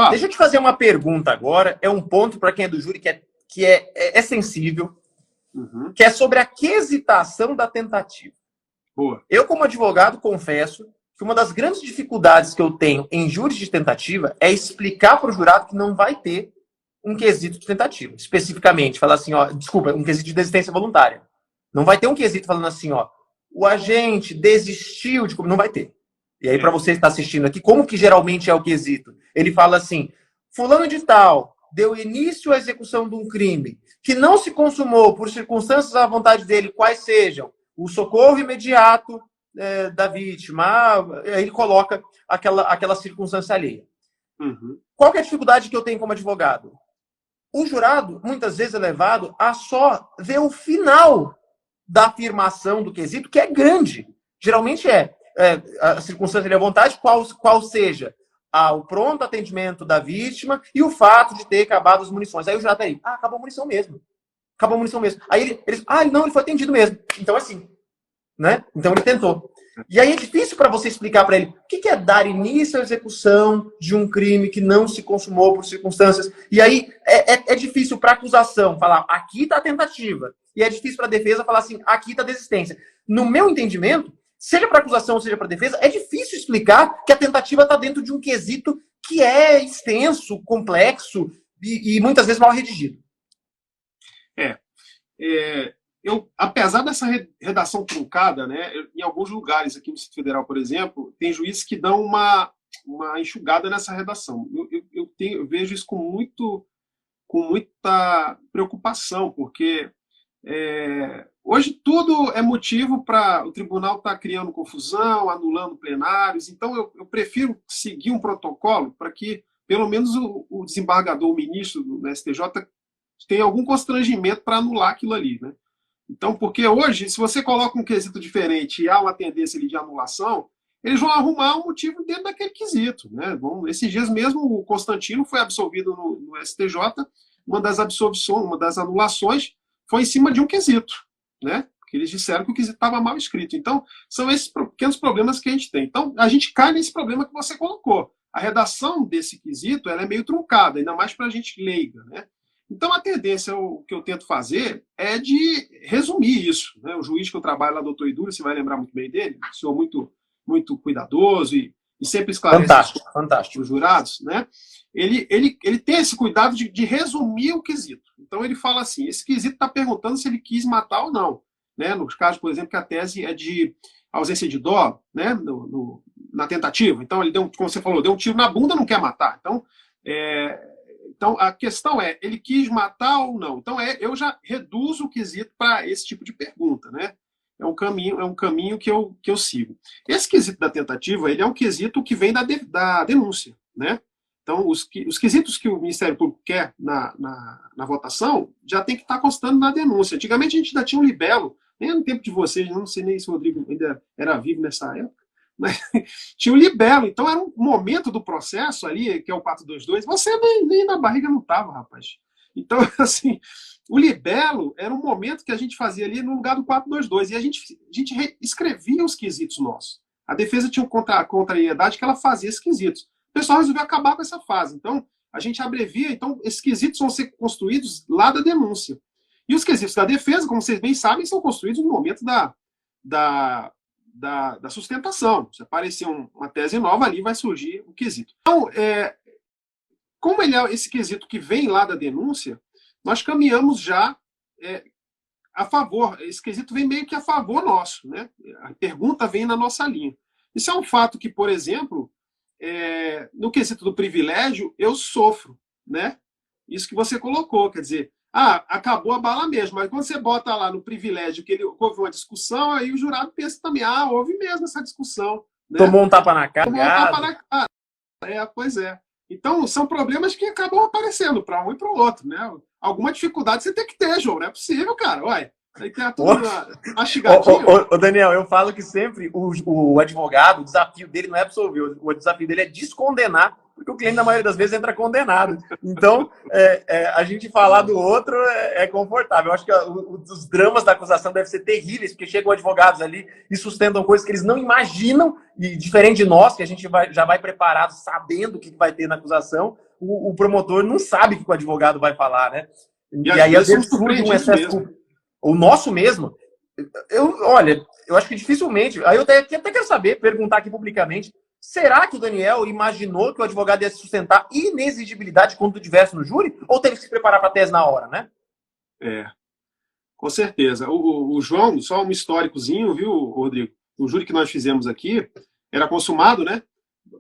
deixa eu te fazer uma pergunta agora, é um ponto para quem é do júri que é sensível, que é sobre a quesitação da tentativa. Boa. Eu, como advogado, confesso que uma das grandes dificuldades que eu tenho em júri de tentativa é explicar para o jurado que não vai ter um quesito de tentativa. Especificamente, falar assim, um quesito de desistência voluntária. Não vai ter um quesito falando assim, o agente desistiu de... Não vai ter. E aí, para você estar assistindo aqui, como que geralmente é o quesito? Ele fala assim, fulano de tal deu início à execução de um crime que não se consumou por circunstâncias à vontade dele, quais sejam o socorro imediato da vítima, aí ele coloca aquela circunstância alheia. Uhum. Qual que é a dificuldade que eu tenho como advogado? O jurado, muitas vezes, é levado a só ver o final da afirmação do quesito, que é grande. Geralmente a circunstância à vontade, qual seja o pronto atendimento da vítima e o fato de ter acabado as munições. Aí o jurado aí, acabou a munição mesmo. Acabou a munição mesmo. Aí ele foi atendido mesmo. Então, assim, né? Então ele tentou. E aí é difícil para você explicar para ele o que é dar início à execução de um crime que não se consumou por circunstâncias. E aí é difícil para a acusação falar, aqui está a tentativa. E é difícil para a defesa falar assim, aqui está a desistência. No meu entendimento, seja para acusação ou seja para defesa, é difícil explicar que a tentativa está dentro de um quesito que é extenso, complexo e muitas vezes mal redigido. Apesar dessa redação truncada, né, em alguns lugares aqui no Distrito Federal, por exemplo, tem juízes que dão uma enxugada nessa redação. Eu vejo isso com muita preocupação, porque hoje tudo é motivo para o tribunal estar criando confusão, anulando plenários. Então, eu prefiro seguir um protocolo para que, pelo menos, o desembargador, o ministro do STJ, tenha algum constrangimento para anular aquilo ali, né? Então, porque hoje, se você coloca um quesito diferente e há uma tendência ali de anulação, eles vão arrumar um motivo dentro daquele quesito, né? Bom, esses dias mesmo, o Constantino foi absolvido no STJ, uma das anulações foi em cima de um quesito, né? Porque eles disseram que o quesito estava mal escrito. Então, são esses pequenos problemas que a gente tem. Então, a gente cai nesse problema que você colocou. A redação desse quesito ela é meio truncada, ainda mais para a gente leiga, né? Então, a tendência, o que eu tento fazer é de resumir isso, né? O juiz que eu trabalho lá, doutor Idúlio, você vai lembrar muito bem dele, um senhor muito cuidadoso e sempre esclarece fantástico. os jurados, né? Ele tem esse cuidado de resumir o quesito. Então, ele fala assim, esse quesito está perguntando se ele quis matar ou não, né? Nos casos, por exemplo, que a tese é de ausência de dolo, né? Na tentativa. Então, ele como você falou, deu um tiro na bunda, não quer matar. Então, a questão é, ele quis matar ou não? Então, eu já reduzo o quesito para esse tipo de pergunta, né? É um caminho que eu sigo. Esse quesito da tentativa, ele é um quesito que vem da denúncia, né? Então, os quesitos que o Ministério Público quer na votação já tem que estar constando na denúncia. Antigamente, a gente ainda tinha um libelo, nem no tempo de vocês, não sei nem se o Rodrigo ainda era vivo nessa época, mas tinha o libelo. Então, era um momento do processo ali, que é o 422, você nem na barriga não estava, rapaz. Então, assim, o libelo era um momento que a gente fazia ali no lugar do 422, e a gente escrevia os quesitos nossos. A defesa tinha uma contrariedade que ela fazia esses quesitos. O pessoal resolveu acabar com essa fase. Então, a gente abrevia, então, esses quesitos vão ser construídos lá da denúncia. E os quesitos da defesa, como vocês bem sabem, são construídos no momento da sustentação. Se aparecer uma tese nova, ali vai surgir o quesito. Então, como ele é esse quesito que vem lá da denúncia, nós caminhamos já a favor. Esse quesito vem meio que a favor nosso, né? A pergunta vem na nossa linha. Isso é um fato que, por exemplo, no quesito do privilégio, eu sofro, né? Isso que você colocou, quer dizer, acabou a bala mesmo, mas quando você bota lá no privilégio que houve uma discussão, aí o jurado pensa também, houve mesmo essa discussão. Né? Tomou um tapa na cara. Tomou um tapa na cara. Pois é. Então, são problemas que acabam aparecendo para um e para o outro, né? Alguma dificuldade você tem que ter, João, não é possível, cara. Uai, aí tem tudo mastigadinho. Ô, Daniel, eu falo que sempre o advogado, o desafio dele não é absolver, o desafio dele é descondenar, porque o cliente, na maioria das vezes, entra condenado. Então, a gente falar do outro é confortável. Eu acho que os dramas da acusação devem ser terríveis, porque chegam advogados ali e sustentam coisas que eles não imaginam, e diferente de nós, que a gente já vai preparado, sabendo o que vai ter na acusação, o promotor não sabe o que o advogado vai falar, né? E aí, às vezes, surge um excesso. O nosso mesmo, olha, eu acho que dificilmente, aí eu até quero saber, perguntar aqui publicamente, será que o Daniel imaginou que o advogado ia sustentar inexigibilidade quando diverso no júri? Ou teve que se preparar para a tese na hora, né? Com certeza. O João, só um históricozinho, viu, Rodrigo? O júri que nós fizemos aqui, era consumado, né?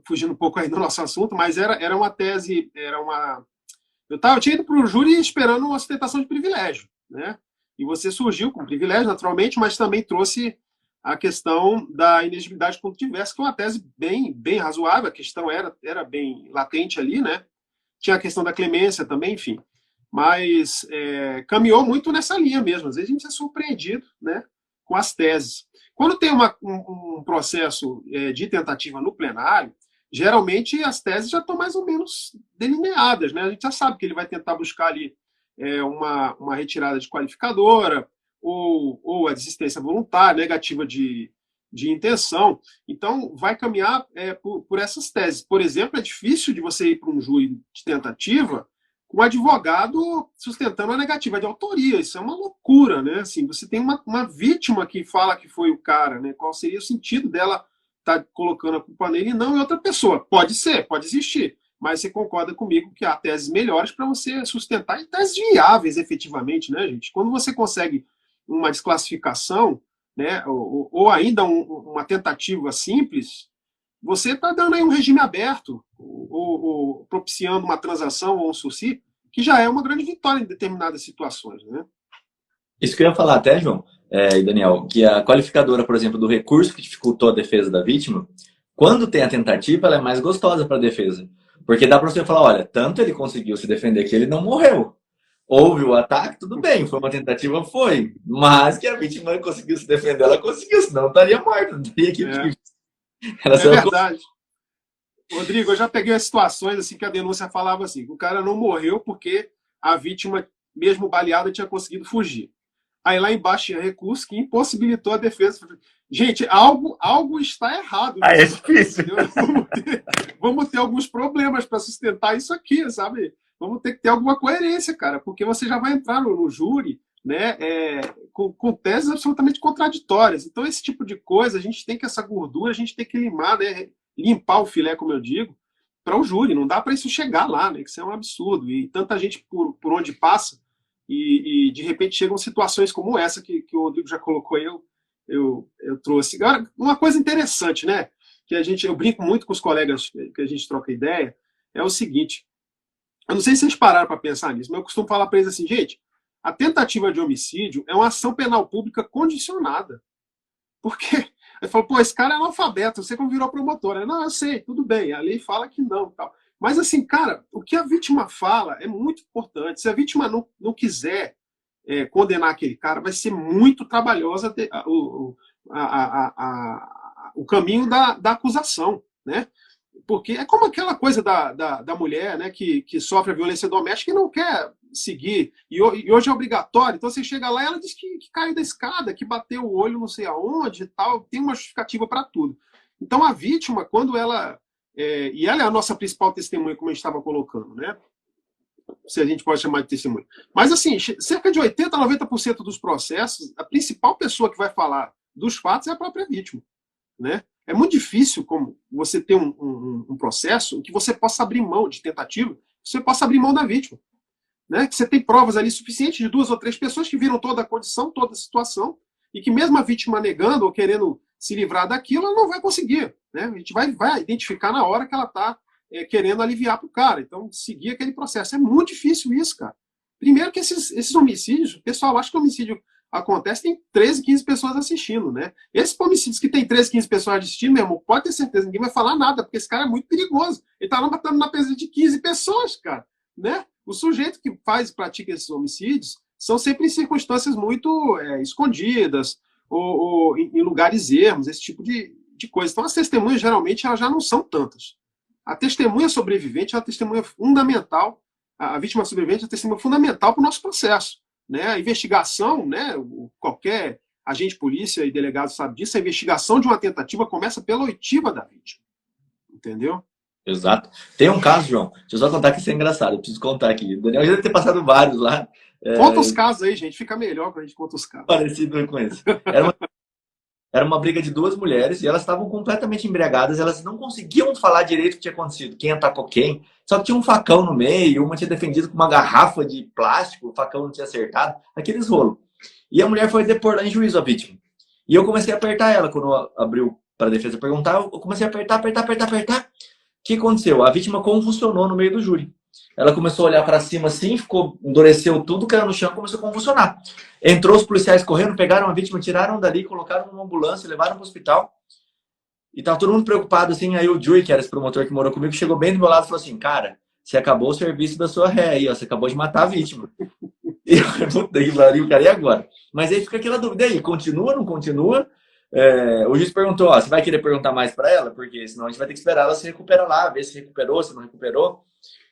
Fugindo um pouco aí do nosso assunto, mas era uma tese, eu tinha ido para o júri esperando uma ostentação de privilégio, né? E você surgiu com privilégio, naturalmente, mas também trouxe a questão da inexigibilidade ponto diverso, que é uma tese bem razoável, a questão era bem latente ali, né? Tinha a questão da clemência também, enfim. Mas caminhou muito nessa linha mesmo. Às vezes a gente é surpreendido, né, com as teses. Quando tem um processo de tentativa no plenário, geralmente as teses já estão mais ou menos delineadas, né? A gente já sabe que ele vai tentar buscar ali uma retirada de qualificadora ou a desistência voluntária, negativa de intenção. Então, vai caminhar por essas teses. Por exemplo, é difícil de você ir para um júri de tentativa com um advogado sustentando a negativa de autoria. Isso é uma loucura, né? Assim, você tem uma vítima que fala que foi o cara, né? Qual seria o sentido dela estar colocando a culpa nele e não em outra pessoa? Pode ser, pode existir, mas você concorda comigo que há teses melhores para você sustentar e teses viáveis, efetivamente, né, gente? Quando você consegue uma desclassificação, né, ou ainda uma tentativa simples, você está dando aí um regime aberto, ou propiciando uma transação ou um sursi, que já é uma grande vitória em determinadas situações, né? Isso que eu ia falar até, João e Daniel, que a qualificadora, por exemplo, do recurso que dificultou a defesa da vítima, quando tem a tentativa, ela é mais gostosa para a defesa. Porque dá para você falar, olha, tanto ele conseguiu se defender que ele não morreu. Houve o ataque, tudo bem, foi uma tentativa, foi. Mas que a vítima conseguiu se defender, ela conseguiu, senão estaria morta, não teria que... É verdade. Rodrigo, eu já peguei as situações assim que a denúncia falava assim, que o cara não morreu porque a vítima, mesmo baleada, tinha conseguido fugir. Aí lá embaixo tinha recurso que impossibilitou a defesa. Gente, algo está errado. É difícil. Vamos ter alguns problemas para sustentar isso aqui, sabe? Vamos ter que ter alguma coerência, cara, porque você já vai entrar no júri, né, com teses absolutamente contraditórias. Então, esse tipo de coisa, a gente tem que, essa gordura, a gente tem que limar, né, limpar o filé, como eu digo, para o júri. Não dá para isso chegar lá, né, que isso é um absurdo. E tanta gente por onde passa, e de repente chegam situações como essa que o Rodrigo já colocou aí, eu trouxe. Agora, uma coisa interessante, né, que eu brinco muito com os colegas que a gente troca ideia, é o seguinte, eu não sei se vocês pararam para pensar nisso, mas eu costumo falar para eles assim, gente, a tentativa de homicídio é uma ação penal pública condicionada. Porque eu falo, pô, esse cara é analfabeto, você como virou promotora. Não, eu sei, tudo bem, a lei fala que não. Tal. Mas assim, cara, o que a vítima fala é muito importante. Se a vítima não quiser condenar aquele cara, vai ser muito trabalhosa o caminho da acusação, né? Porque é como aquela coisa da mulher, né, que sofre a violência doméstica e não quer seguir, e hoje é obrigatório, então você chega lá e ela diz que caiu da escada, que bateu o olho não sei aonde e tal, tem uma justificativa para tudo. Então a vítima, quando ela... e ela é a nossa principal testemunha, como a gente estava colocando, né? Se a gente pode chamar de testemunha. Mas assim, cerca de 80% a 90% dos processos, a principal pessoa que vai falar dos fatos é a própria vítima, né? É muito difícil como você ter um processo em que você possa abrir mão de tentativa, você possa abrir mão da vítima. Né? Que você tem provas ali suficientes de 2 ou 3 pessoas que viram toda a condição, toda a situação, e que mesmo a vítima negando ou querendo se livrar daquilo, ela não vai conseguir. Né? A gente vai identificar na hora que ela está querendo aliviar para o cara. Então, seguir aquele processo. É muito difícil isso, cara. Primeiro que esses homicídios, o pessoal acha que o homicídio acontece, tem 13, 15 pessoas assistindo, né? Esses homicídios que tem 13, 15 pessoas assistindo, meu irmão, pode ter certeza, ninguém vai falar nada, porque esse cara é muito perigoso. Ele tá lá matando na presença de 15 pessoas, cara, né? O sujeito que pratica esses homicídios são sempre em circunstâncias muito escondidas, ou em lugares ermos, esse tipo de coisa. Então, as testemunhas, geralmente, elas já não são tantas. A testemunha sobrevivente é uma testemunha fundamental, a vítima sobrevivente é uma testemunha fundamental para o nosso processo. Né? A investigação, né? Qualquer agente de polícia e delegado sabe disso, a investigação de uma tentativa começa pela oitiva da vítima. Entendeu? Exato. Tem um caso, João, deixa eu só contar que isso é engraçado, eu preciso contar aqui. O Daniel já deve ter passado vários lá. Conta os casos aí, gente, fica melhor quando a gente conta os casos. Parecido com esse. Era uma briga de 2 mulheres e elas estavam completamente embriagadas, elas não conseguiam falar direito o que tinha acontecido, quem atacou quem, só que tinha um facão no meio, uma tinha defendido com uma garrafa de plástico, o facão não tinha acertado, aqueles rolos. E a mulher foi depor lá em juízo a vítima. E eu comecei a apertar ela quando abriu para a defesa perguntar, eu comecei a apertar. O que aconteceu? A vítima convulsionou no meio do júri. Ela começou a olhar para cima assim, endureceu tudo, caiu no chão e começou a convulsionar. Entrou os policiais correndo, pegaram a vítima, tiraram dali, colocaram numa ambulância, levaram para o hospital. E tava todo mundo preocupado, assim. Aí o Jui, que era esse promotor que morou comigo, chegou bem do meu lado e falou assim: cara, você acabou o serviço da sua ré aí, ó. Você acabou de matar a vítima. E eu falei, puta que pariu, cara, e agora? Mas aí fica aquela dúvida aí, continua, não continua? O juiz perguntou, ó, você vai querer perguntar mais para ela? Porque senão a gente vai ter que esperar ela se recuperar lá, ver se recuperou, se não recuperou.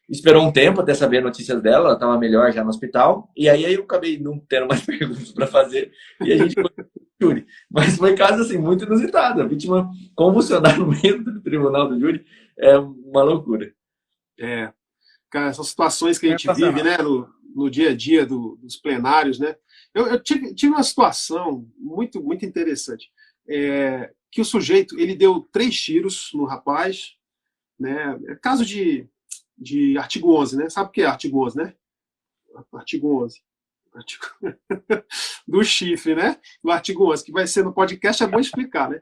Esperou um tempo até saber notícias dela, ela estava melhor já no hospital. E aí eu acabei não tendo mais perguntas para fazer. E a gente foi pro júri. Mas foi caso assim, muito inusitado. A vítima convulsionar no meio do tribunal do júri é uma loucura. Cara, são situações que a gente vive, né, no dia a dia dos plenários, né? Eu tive uma situação muito, muito interessante. Que o sujeito, ele deu 3 tiros no rapaz, né? É caso de artigo 11, né? Sabe o que é artigo 11, né? Artigo 11. Do chifre, né? Do artigo 11, que vai ser no podcast, é bom explicar, né?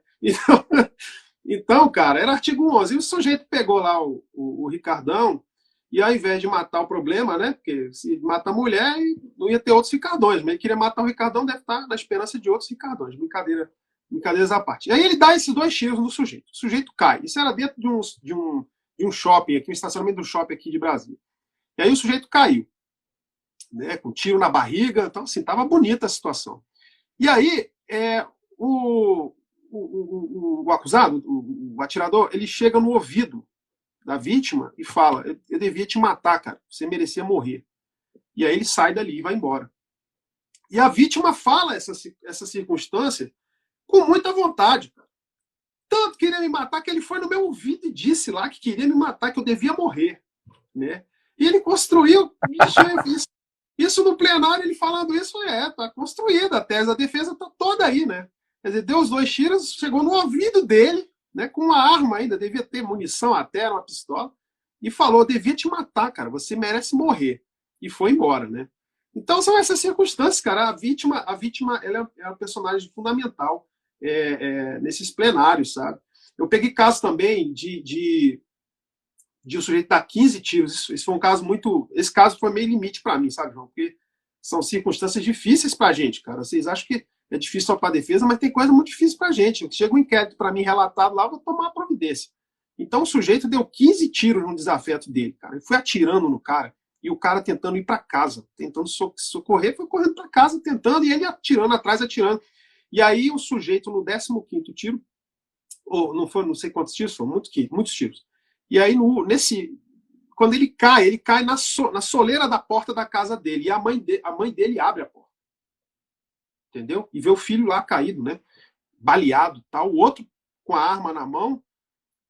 Então, cara, era artigo 11. E o sujeito pegou lá o Ricardão, e ao invés de matar o problema, né? Porque se mata a mulher, não ia ter outros Ricardões, mas ele queria matar o Ricardão, deve estar na esperança de outros Ricardões. Brincadeiras à parte. E aí ele dá esses 2 tiros no sujeito. O sujeito cai. Isso era dentro de um shopping aqui, um estacionamento do shopping aqui de Brasília. E aí o sujeito caiu, né? Com tiro na barriga. Então, assim, tava bonita a situação. E aí, o acusado, o atirador, ele chega no ouvido da vítima e fala: eu devia te matar, cara, você merecia morrer. E aí ele sai dali e vai embora. E a vítima fala essa circunstância com muita vontade, cara. Tanto queria me matar que ele foi no meu ouvido e disse lá que queria me matar, que eu devia morrer, né? E ele construiu isso no plenário, ele falando isso, tá construída, a tese da defesa tá toda aí, né? Quer dizer, deu os 2 tiros, chegou no ouvido dele, né, com uma arma ainda, devia ter munição até, uma pistola, e falou: devia te matar, cara, você merece morrer. E foi embora, né? Então são essas circunstâncias, cara. A vítima ela é um personagem fundamental nesses plenários, sabe? Eu peguei caso também de o sujeito dar 15 tiros. Isso foi um caso muito... Esse caso foi meio limite para mim, sabe, João? Porque são circunstâncias difíceis pra gente, cara. Vocês acham que é difícil só para a defesa, mas tem coisa muito difícil para a gente. Chega um inquérito para mim relatado lá, eu vou tomar a providência. Então o sujeito deu 15 tiros no desafeto dele, cara. Ele foi atirando no cara, e o cara tentando ir para casa, tentando socorrer, foi correndo para casa, tentando, e ele atirando atrás, atirando. E aí o sujeito, no 15º tiro, ou não sei quantos tiros, foram muitos tiros. E aí, quando ele cai na soleira da porta da casa dele, e a mãe dele abre a porta. Entendeu? E vê o filho lá caído, né? Baleado, tal, o outro com a arma na mão.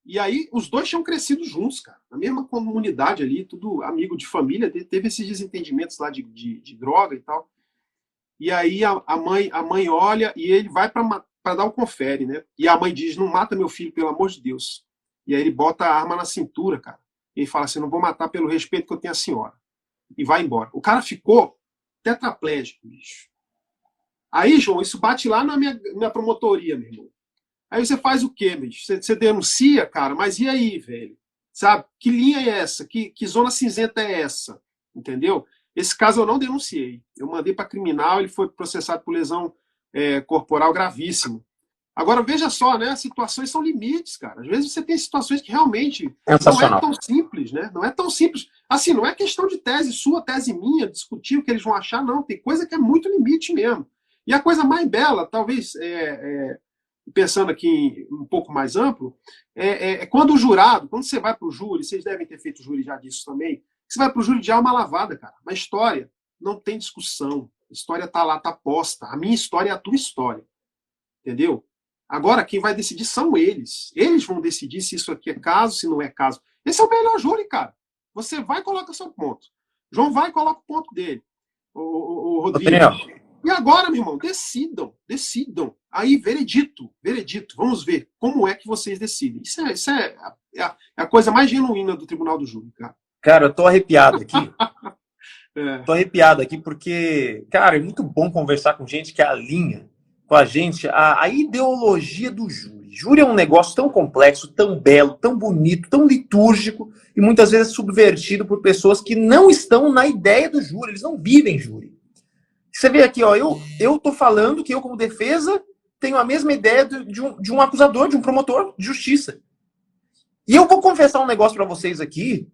E aí os 2 tinham crescido juntos, cara, na mesma comunidade ali, tudo amigo de família, teve esses desentendimentos lá de droga e tal. E aí a mãe olha e ele vai para dar o confere, né? E a mãe diz: não mata meu filho, pelo amor de Deus. E aí ele bota a arma na cintura, cara. E ele fala assim: não vou matar pelo respeito que eu tenho à senhora. E vai embora. O cara ficou tetraplégico, bicho. Aí, João, isso bate lá na minha promotoria, meu irmão. Aí você faz o quê, bicho? Você denuncia, cara, mas e aí, velho? Sabe? Que linha é essa? Que zona cinzenta é essa? Entendeu? Esse caso eu não denunciei. Eu mandei para criminal, ele foi processado por lesão corporal gravíssimo. Agora, veja só, né? As situações são limites, cara. Às vezes você tem situações que realmente não é tão simples, né? Não é tão simples. Assim, não é questão de tese sua, tese minha, discutir o que eles vão achar, não. Tem coisa que é muito limite mesmo. E a coisa mais bela, talvez, pensando aqui um pouco mais amplo, quando o jurado, quando você vai para o júri, vocês devem ter feito júri já disso também, você vai para o júri de alma lavada, cara. Na história, não tem discussão. A história está lá, está posta. A minha história é a tua história. Entendeu? Agora, quem vai decidir são eles. Eles vão decidir se isso aqui é caso, se não é caso. Esse é o melhor júri, cara. Você vai e coloca seu ponto. João vai e coloca o ponto dele. O Rodrigo. E agora, meu irmão, decidam. Aí, veredito. Vamos ver como é que vocês decidem. Isso é a coisa mais genuína do Tribunal do Júri, cara. Cara, eu tô arrepiado aqui. Tô arrepiado aqui porque, cara, é muito bom conversar com gente que alinha com a gente a ideologia do júri. Júri é um negócio tão complexo, tão belo, tão bonito, tão litúrgico e muitas vezes subvertido por pessoas que não estão na ideia do júri, eles não vivem júri. Você vê aqui, ó, eu tô falando que eu, como defesa, tenho a mesma ideia de um acusador, de um promotor de justiça. E eu vou confessar um negócio para vocês aqui,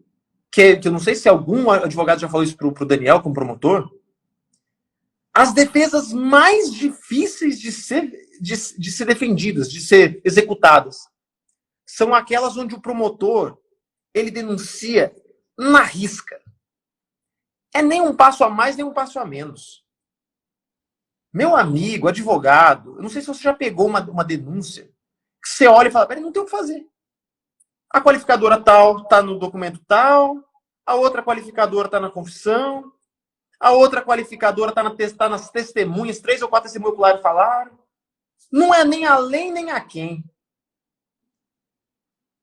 que eu não sei se algum advogado já falou isso pro Daniel, como promotor. As defesas mais difíceis de ser defendidas, de ser executadas, são aquelas onde o promotor, ele denuncia na risca. É nem um passo a mais, nem um passo a menos. Meu amigo, advogado, eu não sei se você já pegou uma denúncia, que você olha e fala, peraí, não tem o que fazer. A qualificadora tal está no documento tal, a outra qualificadora está na confissão, a outra qualificadora está nas testemunhas, 3 ou 4 testemunhas oculares falaram. Não é nem além nem aquém.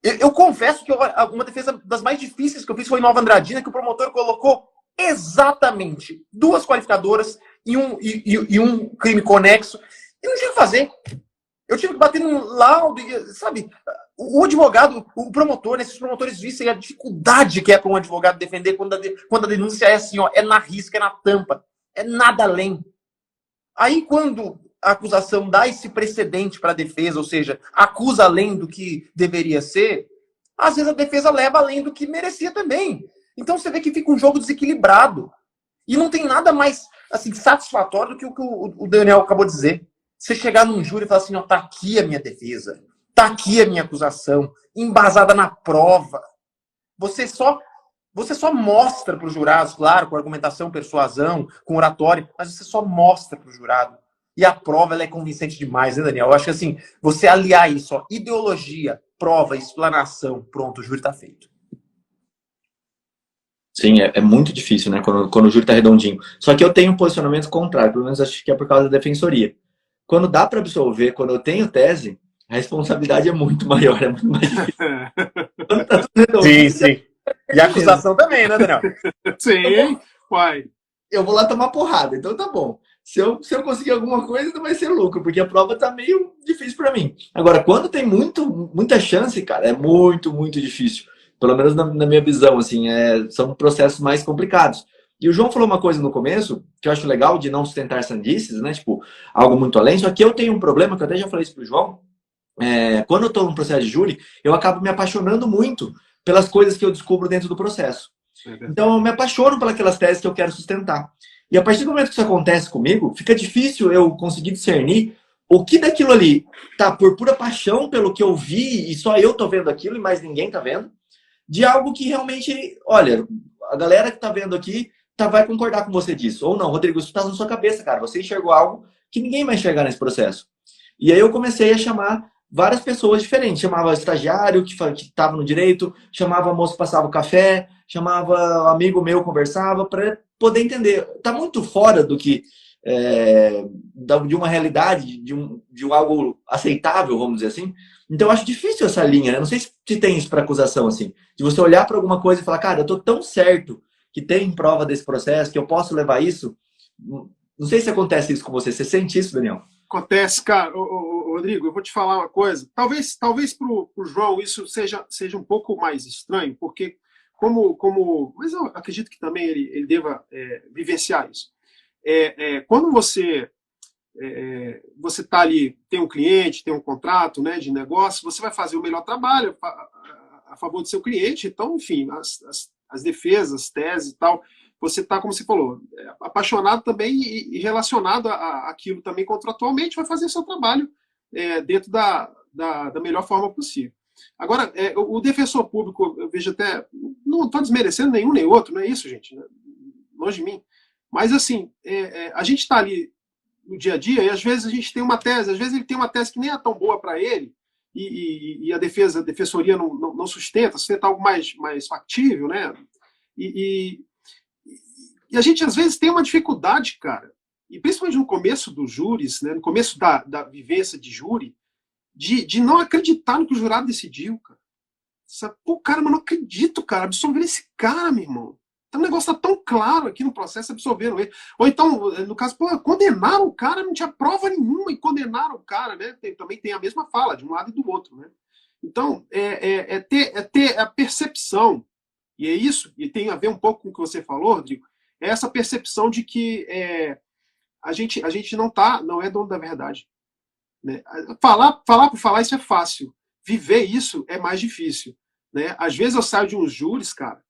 Eu confesso que uma defesa das mais difíceis que eu fiz foi em Nova Andradina, que o promotor colocou exatamente 2 qualificadoras e um crime conexo. E não tinha o que fazer. Eu tive que bater num laudo, sabe? O advogado, o promotor, né, esses promotores vissem a dificuldade que é para um advogado defender quando a denúncia é assim, ó, é na risca, é na tampa, é nada além. Aí quando a acusação dá esse precedente para a defesa, ou seja, acusa além do que deveria ser, às vezes a defesa leva além do que merecia também. Então você vê que fica um jogo desequilibrado. E não tem nada mais assim, satisfatório do que o Daniel acabou de dizer. Você chegar num júri e falar assim, ó, tá aqui a minha defesa. Tá aqui a minha acusação, embasada na prova. Você só mostra para os jurados, claro, com argumentação, persuasão, com oratória, mas você só mostra para o jurado. E a prova ela é convincente demais, né, Daniel? Eu acho que assim, você aliar isso, ó, ideologia, prova, explanação, pronto, o júri está feito. Sim, é muito difícil, né, quando o júri está redondinho. Só que eu tenho um posicionamento contrário, pelo menos acho que é por causa da defensoria. Quando dá para absolver, quando eu tenho tese, a responsabilidade é muito maior, é muito mais difícil. Quando tá tudo redondinho, sim. E a acusação também, né, Daniel? Sim, uai. Eu vou lá tomar porrada, então tá bom. Se eu conseguir alguma coisa, não vai ser lucro, porque a prova tá meio difícil para mim. Agora, quando tem muita chance, cara, é muito, muito difícil. Pelo menos na minha visão, assim, são processos mais complicados. E o João falou uma coisa no começo, que eu acho legal, de não sustentar sandices, né? Tipo, algo muito além. Só que eu tenho um problema, que eu até já falei isso pro João. Quando eu estou num processo de júri, eu acabo me apaixonando muito pelas coisas que eu descubro dentro do processo. Então, eu me apaixono pelas teses que eu quero sustentar. E a partir do momento que isso acontece comigo, fica difícil eu conseguir discernir o que daquilo ali tá por pura paixão pelo que eu vi e só eu tô vendo aquilo e mais ninguém tá vendo, de algo que realmente, olha, a galera que tá vendo aqui vai concordar com você disso. Ou não, Rodrigo, isso tá na sua cabeça, cara. Você enxergou algo que ninguém vai enxergar nesse processo. E aí eu comecei a chamar várias pessoas diferentes. Chamava estagiário que estava no direito, chamava moço que passava o café, chamava amigo meu, conversava, para poder entender. Está muito fora do que de uma realidade, de algo aceitável, vamos dizer assim. Então eu acho difícil essa linha, né? Não sei se tem isso para acusação, assim, de você olhar para alguma coisa e falar, cara, eu estou tão certo que tem prova desse processo, que eu posso levar isso. Não sei se acontece isso com você. Você sente isso, Daniel? Acontece, cara. Rodrigo, eu vou te falar uma coisa. Talvez pro João isso seja um pouco mais estranho, porque mas eu acredito que também ele deva vivenciar isso. Quando você está ali, tem um cliente, tem um contrato, né, de negócio, você vai fazer o melhor trabalho a favor do seu cliente. Então, enfim, as defesas, as teses e tal, você está, como você falou, apaixonado também e relacionado àquilo também contratualmente, vai fazer seu trabalho dentro da melhor forma possível. Agora, o defensor público, eu vejo até, não estou desmerecendo nenhum nem outro, não é isso, gente, né? Longe de mim. Mas, assim, a gente está ali no dia a dia e, às vezes, a gente tem uma tese, às vezes ele tem uma tese que nem é tão boa para ele e a defensoria não sustenta algo mais factível, né? E a gente, às vezes, tem uma dificuldade, cara, e principalmente no começo dos júris, né, no começo da vivência de júri, de não acreditar no que o jurado decidiu, cara. Pô, cara, mas não acredito, cara, absolver esse cara, meu irmão. o negócio está tão claro aqui no processo, absorveram ele. Ou então, no caso, pô, condenaram o cara, não tinha prova nenhuma e condenaram o cara, né? Também tem a mesma fala, de um lado e do outro, né? Então, ter a percepção, e é isso, e tem a ver um pouco com o que você falou, Rodrigo, é essa percepção de que a gente não é dono da verdade. Né? Falar por falar, isso é fácil. Viver isso é mais difícil. Né? Às vezes eu saio de uns júris, cara,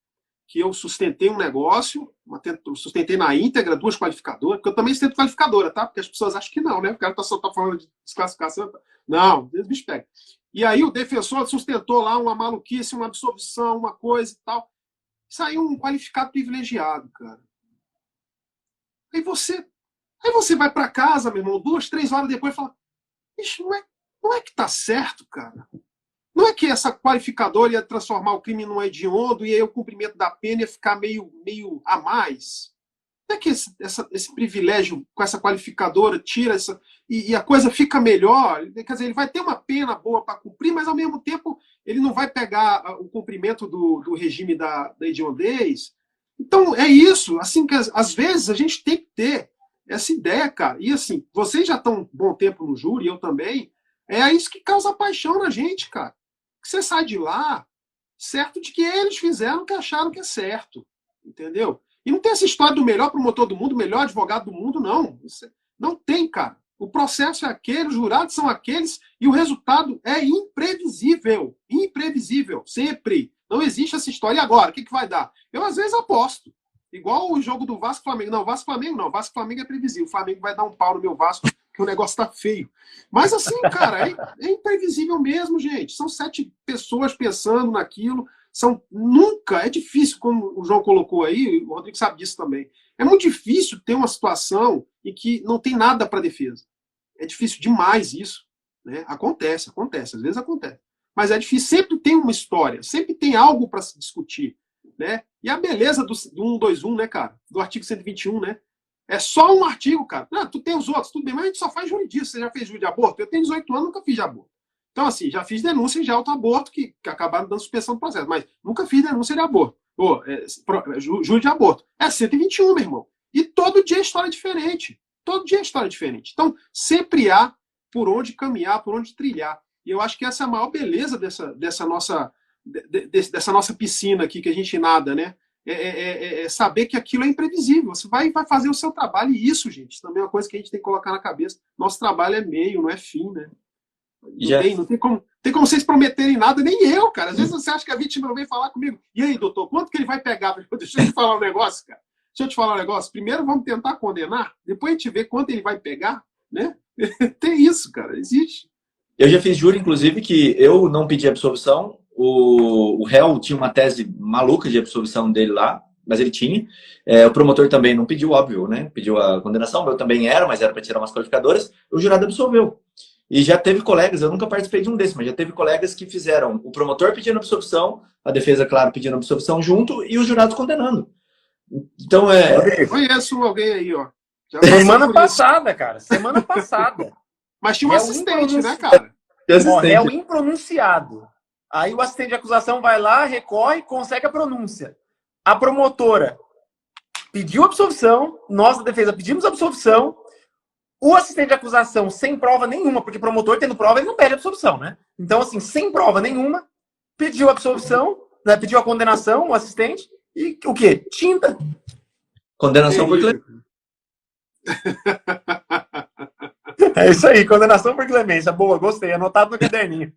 que eu sustentei um negócio, sustentei na íntegra 2 qualificadoras, porque eu também sustento qualificadora, tá? Porque as pessoas acham que não, né? O cara só tá falando de desclassificação. Não, Deus me espere. E aí o defensor sustentou lá uma maluquice, uma absolvição, uma coisa e tal. Saiu um qualificado privilegiado, cara. Aí você vai para casa, meu irmão, 2, 3 horas depois e fala, ixi, não é que tá certo, cara. Não é que essa qualificadora ia transformar o crime num hediondo e aí o cumprimento da pena ia ficar meio a mais. Não é que esse privilégio com essa qualificadora tira essa... E a coisa fica melhor. Quer dizer, ele vai ter uma pena boa para cumprir, mas ao mesmo tempo ele não vai pegar o cumprimento do regime da hediondez. Então é isso. Assim que às vezes a gente tem que ter essa ideia, cara. E assim, vocês já estão um bom tempo no júri, eu também. É isso que causa paixão na gente, cara. Que você sai de lá certo de que eles fizeram o que acharam que é certo. Entendeu? E não tem essa história do melhor promotor do mundo, melhor advogado do mundo, não. Não tem, cara. O processo é aquele, os jurados são aqueles e o resultado é imprevisível. Imprevisível, sempre. Não existe essa história. E agora, o que vai dar? Eu, às vezes, aposto. Igual o jogo do Vasco-Flamengo. Não, Vasco-Flamengo não. Vasco-Flamengo é previsível. O Flamengo vai dar um pau no meu Vasco, que o negócio tá feio. Mas assim, cara, é imprevisível mesmo, gente. São 7 pessoas pensando naquilo. Nunca, é difícil, como o João colocou aí, o Rodrigo sabe disso também. É muito difícil ter uma situação em que não tem nada para defesa. É difícil demais isso. Né? Acontece, às vezes acontece. Mas é difícil, sempre tem uma história, sempre tem algo para se discutir. Né? E a beleza do 121, né, cara? Do artigo 121, né? É só um artigo, cara. Tu tem os outros, tudo bem, mas a gente só faz jurídico. Você já fez jurídico de aborto? Eu tenho 18 anos, nunca fiz de aborto. Então, assim, já fiz denúncia de autoaborto que acabaram dando suspensão do processo, mas nunca fiz denúncia de aborto. Júri de aborto. É 121, meu irmão. E todo dia é história diferente. Todo dia é história diferente. Então, sempre há por onde caminhar, por onde trilhar. E eu acho que essa é a maior beleza dessa nossa piscina aqui que a gente nada, né? É saber que aquilo é imprevisível. Você vai fazer o seu trabalho. E isso, gente, também é uma coisa que a gente tem que colocar na cabeça. Nosso trabalho é meio, não é fim, né? Não tem como vocês prometerem nada, nem eu, cara. Às vezes você acha que a vítima não vem falar comigo. E aí, doutor, quanto que ele vai pegar? Deixa eu te falar um negócio, cara. Deixa eu te falar um negócio. Primeiro vamos tentar condenar, depois a gente vê quanto ele vai pegar, né? Tem isso, cara. Existe. Eu já fiz júri, inclusive, que eu não pedi absolvição. O réu tinha uma tese maluca de absolvição dele lá, mas ele tinha. O promotor também não pediu, óbvio, né? Pediu a condenação. Eu também era, mas era para tirar umas qualificadoras. O jurado absolveu. E já teve colegas, eu nunca participei de um desses, mas já teve colegas que fizeram o promotor pedindo absolvição, a defesa, claro, pedindo absolvição junto e os jurados condenando. Então Conheço alguém aí, ó. Semana passada, cara. Semana passada. Mas tinha um assistente, né, cara? É o impronunciado. Aí o assistente de acusação vai lá, recorre, consegue a pronúncia. A promotora pediu absolvição, nós da defesa pedimos absolvição. O assistente de acusação sem prova nenhuma, porque promotor tendo prova, ele não pede absolvição, né? Então, assim, sem prova nenhuma, pediu a absolvição, né? Pediu a condenação, o assistente, e o quê? Tinta. Condenação por clemência. É isso aí, condenação por clemência. Boa, gostei, anotado no caderninho.